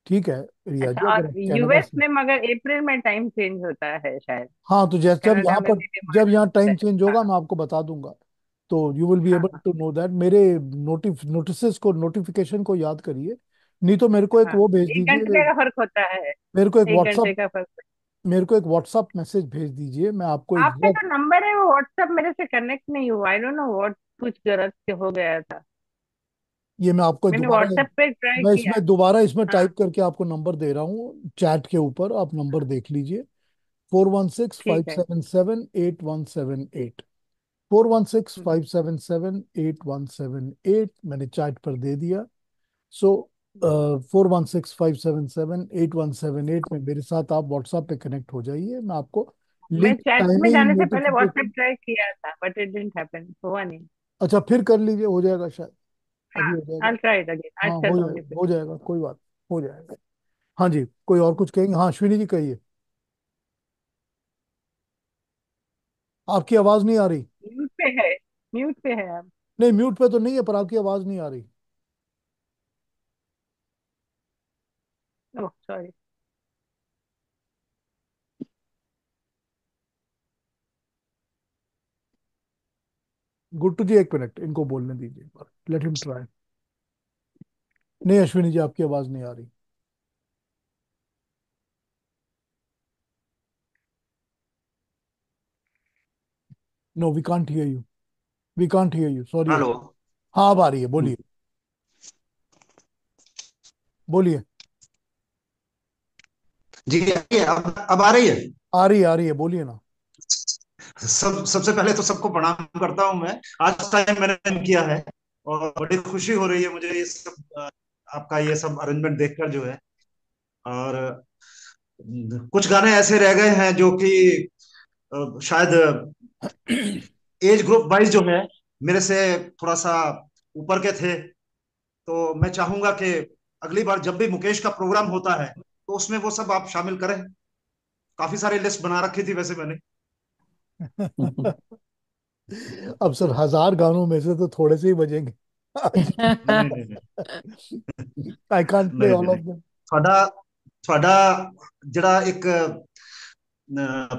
ठीक है रिया जी, अच्छा, अगर और आप कनाडा यूएस से। में मगर अप्रैल में टाइम चेंज होता है शायद। हाँ तो जैसे जब कनाडा यहाँ में पर, भी जब मार्च यहाँ होता टाइम है। चेंज हाँ होगा मैं आपको बता दूंगा। तो यू विल बी हाँ एबल हाँ। To know that. मेरे नोटिफिकेशन को याद करिए। नहीं तो मेरे को एक हाँ, वो भेज एक दीजिए। घंटे का फर्क होता है। मेरे को एक एक घंटे व्हाट्सअप का फर्क। मेरे को एक व्हाट्सअप मैसेज भेज दीजिए, मैं आपको आपका एग्जैक्ट। जो नंबर है वो व्हाट्सएप मेरे से कनेक्ट नहीं हुआ। आई डोंट नो व्हाट, कुछ गलत से हो गया था। ये मैं आपको मैंने दोबारा, व्हाट्सएप पे ट्राई मैं किया। इसमें दोबारा इसमें हाँ टाइप करके आपको नंबर दे रहा हूँ चैट के ऊपर, आप नंबर देख लीजिए। 4165778178। Four one six hmm, five seven seven eight one seven eight मैंने चैट पर दे दिया। सो 4165778178 में मेरे साथ आप व्हाट्सएप पे कनेक्ट हो जाइए। मैं आपको मैं लिंक, चैट में टाइमिंग, जाने से पहले व्हाट्सएप नोटिफिकेशन। ट्राई किया था बट इट डिडंट हैपन, हुआ नहीं। अच्छा फिर कर लीजिए, हो जाएगा शायद, हाँ, अभी हो आई जाएगा। ट्राई इट अगेन, आज हाँ कर लूंगी फिर। हो जाएगा, कोई बात, हो जाएगा। हाँ जी, कोई और कुछ कहेंगे? हाँ अश्विनी जी कहिए। आपकी आवाज नहीं आ रही। म्यूट पे है, म्यूट पे है आप। नहीं म्यूट पे तो नहीं है, पर आपकी आवाज नहीं आ रही। Oh sorry. गुट्टू जी एक मिनट, इनको बोलने दीजिए, लेट हिम ट्राई। नहीं अश्विनी जी, आपकी आवाज नहीं आ रही। No we can't hear you, we can't hear you, sorry. Hello. हाँ अब आ रही है, बोलिए बोलिए। जी अब आ रही है। आ रही है, बोलिए ना। सबसे पहले तो सबको प्रणाम करता हूं मैं। आज टाइम मैंने join किया है और बड़ी खुशी हो रही है मुझे ये सब आपका ये सब अरेंजमेंट देखकर जो है। और कुछ गाने ऐसे रह गए हैं जो कि शायद एज ग्रुप वाइज जो है मेरे से थोड़ा सा ऊपर के थे। तो मैं चाहूंगा कि अगली बार जब भी मुकेश का प्रोग्राम होता है तो उसमें वो सब आप शामिल करें। काफी सारी लिस्ट बना रखी थी वैसे मैंने। अब सर 1000 गानों में से तो थोड़े से ही बजेंगे। नहीं नहीं नहीं आई कांट प्ले नहीं ऑल नहीं ऑफ देम। थोड़ा थोड़ा जरा एक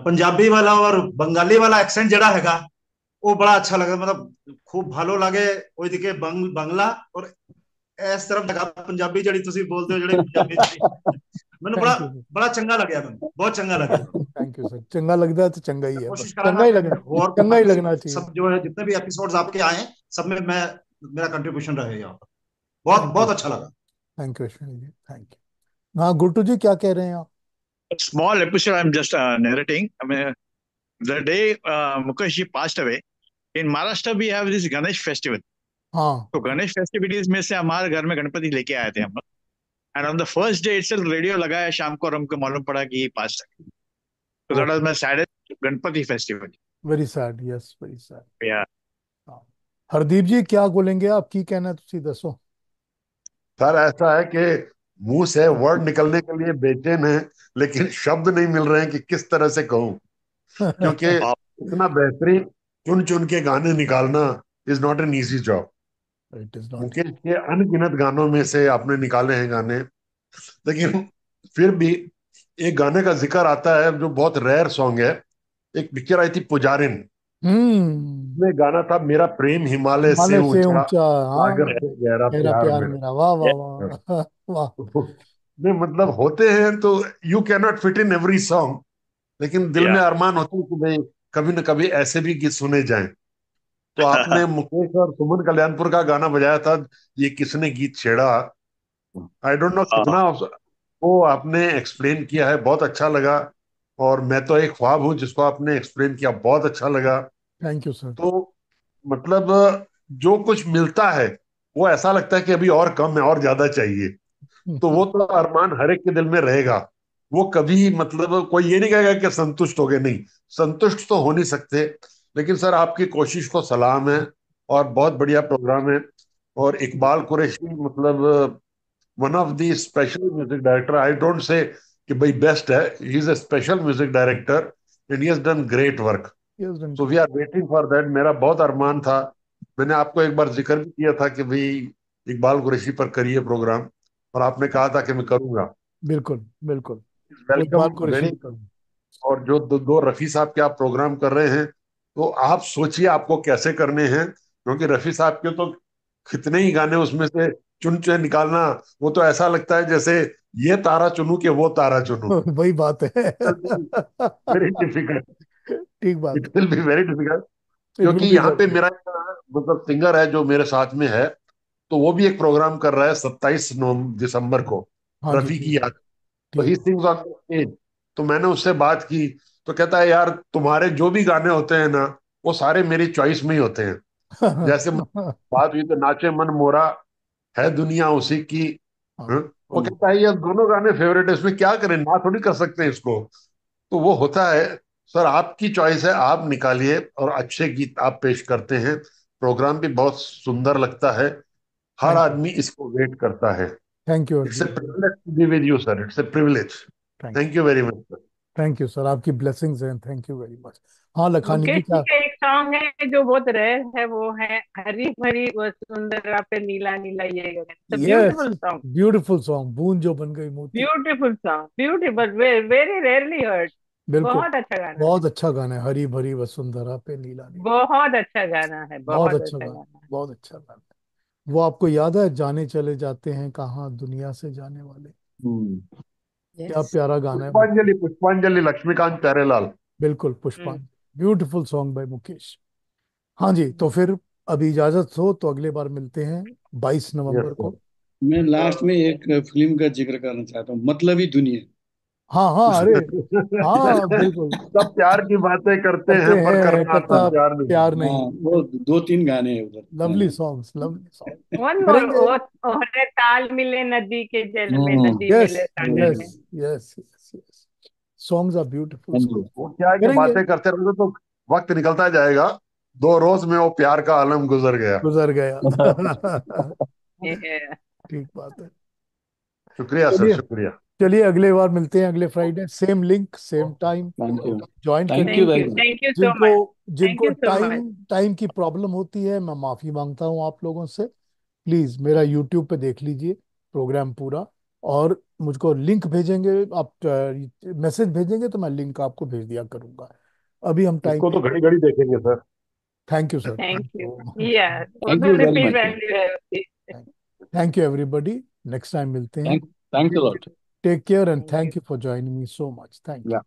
पंजाबी वाला और बंगाली वाला एक्सेंट जरा हैगा वो बड़ा अच्छा लगा। मतलब खूब भालो लागे ओइदिके बांग्ला और इस तरफ जगह पंजाबी जड़ी तुसी बोलते हो जड़ी पंजाबी जड़ी मैंने बड़ा थैंक यू सर, बड़ा चंगा लगे मैंने बहुत चंगा लगे। Thank you sir. चंगा लगता है तो चंगा ही मैं है, बस कोशिश चंगा करांगा ही कि लगना, और चंगा ही बाकी लगना चाहिए। सब जो है जितने भी एपिसोड्स आपके आए सब में मैं मेरा कंट्रीब्यूशन रहे यहाँ पर। बहुत थैंक यू, बहुत अच्छा लगा। Thank you Ashwini ji, thank you. हाँ गुड्डू जी, क्या कह रहे हैं आप? Small episode I'm just narrating. I mean, the day Mukesh ji passed away, in Maharashtra we have this Ganesh festival. हाँ तो गणेश फेस्टिविटीज में से हमारे घर में गणपति लेके आए थे हम लोग। And on the first day itself radio लगाया शाम को और हमको मालूम पड़ा कि ये पास है। तो that was my saddest Ganpati festival. Very sad, yes very sad. या हरदीप जी क्या बोलेंगे आप, की कहना है तुसी दसो। सर ऐसा है कि मुंह से वर्ड निकलने के लिए बेचैन है, लेकिन शब्द नहीं मिल रहे हैं कि किस तरह से कहूं, क्योंकि इतना बेहतरीन चुन चुन के गाने निकालना is not an easy job. It is not. Mukesh के अनगिनत गानों में से आपने निकाले हैं गाने, लेकिन फिर भी एक गाने का जिक्र आता है जो बहुत रेयर सॉन्ग है। एक पिक्चर आई थी पुजारिन, में गाना था मेरा प्रेम हिमालय से हिमालय से ऊंचा, ऊंचा, हाँ, सागर से गहरा मेरा प्यार प्यार मेरा। मेरा, वाह वाह वाह वाह। नहीं मतलब होते हैं तो you can not fit in every song, लेकिन दिल में अरमान होते हैं कि भाई कभी न कभी ऐसे भी गीत सुने जाएं। तो आपने मुकेश और सुमन कल्याणपुर का गाना बजाया था, ये किसने गीत छेड़ा। आई डोंट नो कितना वो आपने एक्सप्लेन किया है, बहुत अच्छा लगा। और मैं तो एक ख्वाब हूं जिसको आपने एक्सप्लेन किया, बहुत अच्छा लगा। Thank you sir. तो मतलब जो कुछ मिलता है वो ऐसा लगता है कि अभी और कम है और ज्यादा चाहिए। तो वो तो अरमान हर एक के दिल में रहेगा। वो कभी मतलब कोई ये नहीं कहेगा कि संतुष्ट हो गए, नहीं, संतुष्ट तो हो नहीं सकते। लेकिन सर आपकी कोशिश को सलाम है और बहुत बढ़िया प्रोग्राम है। और इकबाल कुरैशी मतलब one of the special music director, I don't say कि भाई बेस्ट है, he is a special music director and he has done great work. So we are waiting for that. मेरा बहुत अरमान था, मैंने आपको एक बार जिक्र भी किया था कि भाई इकबाल कुरैशी पर करिए प्रोग्राम, और आपने कहा था कि मैं करूंगा। बिल्कुल बिल्कुल, वो वेलकम इकबाल कुरैशी वेरी। भी करूँ। और जो दो रफी साहब के आप प्रोग्राम कर रहे हैं, तो आप सोचिए आपको कैसे करने हैं, क्योंकि रफी साहब के तो कितने ही गाने उसमें से चुन चुन निकालना, वो तो ऐसा लगता है जैसे ये तारा चुनूं कि वो तारा चुनूं। वही बात है। वेरी डिफिकल्ट, ठीक बात it will be very difficult. है, इट क्योंकि विल बी यहाँ पे दैट। मेरा मतलब सिंगर है जो मेरे साथ में है, तो वो भी एक प्रोग्राम कर रहा है 27 दिसंबर को, हाँ जी, रफी ठीक की है, याद। तो ही ठीक सिंग्स ऑन स्टेज। तो मैंने उससे बात की, तो कहता है यार तुम्हारे जो भी गाने होते हैं ना, वो सारे मेरी चॉइस में ही होते हैं। जैसे है। बात हुई तो नाचे मन मोरा, है दुनिया उसी की। हाँ? हाँ, वो कहता है ये दोनों गाने फेवरेट है, इसमें क्या करें, ना थोड़ी कर सकते हैं इसको। तो वो होता है। सर आपकी चॉइस है, आप निकालिए और अच्छे गीत आप पेश करते हैं। प्रोग्राम भी बहुत सुंदर लगता है, हर थैंक यू, आदमी इसको वेट करता है। Thank you it's a Hardeep ji, privilege to be with you sir, it's a privilege. Thank thank you very much sir. Thank you sir, आपकी ब्लेसिंग्स हैं, थैंक यू वेरी मच। हाँ लखानी जी मुकेश जी क्या? का एक सॉन्ग है जो बहुत रेयर है, वो है हरी भरी वो सुंदर पे नीला नीला ये गगन। Yes, beautiful song, beautiful song, बूंद जो बन गई मोती। Beautiful song, beautiful, very rarely heard. बिल्कुल, बहुत अच्छा गाना है, बहुत अच्छा गाना है, हरी भरी वसुंधरा पे नीला नीला। बहुत अच्छा गाना है, बहुत बहुत अच्छा अच्छा गाना, गाना है। बहुत अच्छा गाना है। वो आपको याद है, जाने चले जाते हैं कहाँ दुनिया से जाने वाले, क्या यस। प्यारा गाना है वो। पुष्पांजलि, पुष्पांजलि, लक्ष्मीकांत प्यारेलाल। बिल्कुल पुष्पांजलि, ब्यूटीफुल सॉन्ग बाय मुकेश। हाँ जी, तो फिर अभी इजाजत हो तो अगले बार मिलते हैं 22 नवंबर यस को। सर। मैं लास्ट में एक फिल्म का जिक्र करना चाहता हूँ, मतलब ही दुनिया। हाँ हाँ, अरे हाँ बिल्कुल सब प्यार की बातें करते करते हैं पर हैं, करना आता करता प्यार नहीं। प्यार हाँ, नहीं। वो दो तीन गाने हैं उधर। Lovely songs, lovely song one more, करेंगे। ओहरे ताल मिले नदी के जल में, हम्म। नदी यस मिले सागर में। Yes yes yes yes, songs are beautiful हाँ सॉन्ग। जी। वो क्या है कि करेंगे, बातें करते रहोगे तो वक्त निकलता जाएगा। 2 रोज में वो प्यार का आलम गुजर गया। गुजर गया। Yeah. ठीक बात है। शुक्रिया सर, चलिए, शुक्रिया। चलिए अगले बार मिलते हैं, अगले Friday same link same time thank you, join thank you करिए। Very much. Thank you so जिनको much. Thank जिनको you so much. टाइम की प्रॉब्लम होती है, मैं माफी मांगता हूँ आप लोगों से। प्लीज मेरा यूट्यूब पे देख लीजिए प्रोग्राम पूरा, और मुझको लिंक भेजेंगे आप, मैसेज भेजेंगे तो मैं लिंक आपको भेज दिया करूंगा। अभी हम टाइम, इसको तो घड़ी घड़ी देखेंगे sir. Thank you sir, Thank thank you. You. Yeah, वो थैंक तो you very repeat much. Value है उसकी। Thank you everybody, next time मिलते हैं। Thank thanks a lot. Take care and Thank you. Thank you for joining me so much, thank you. या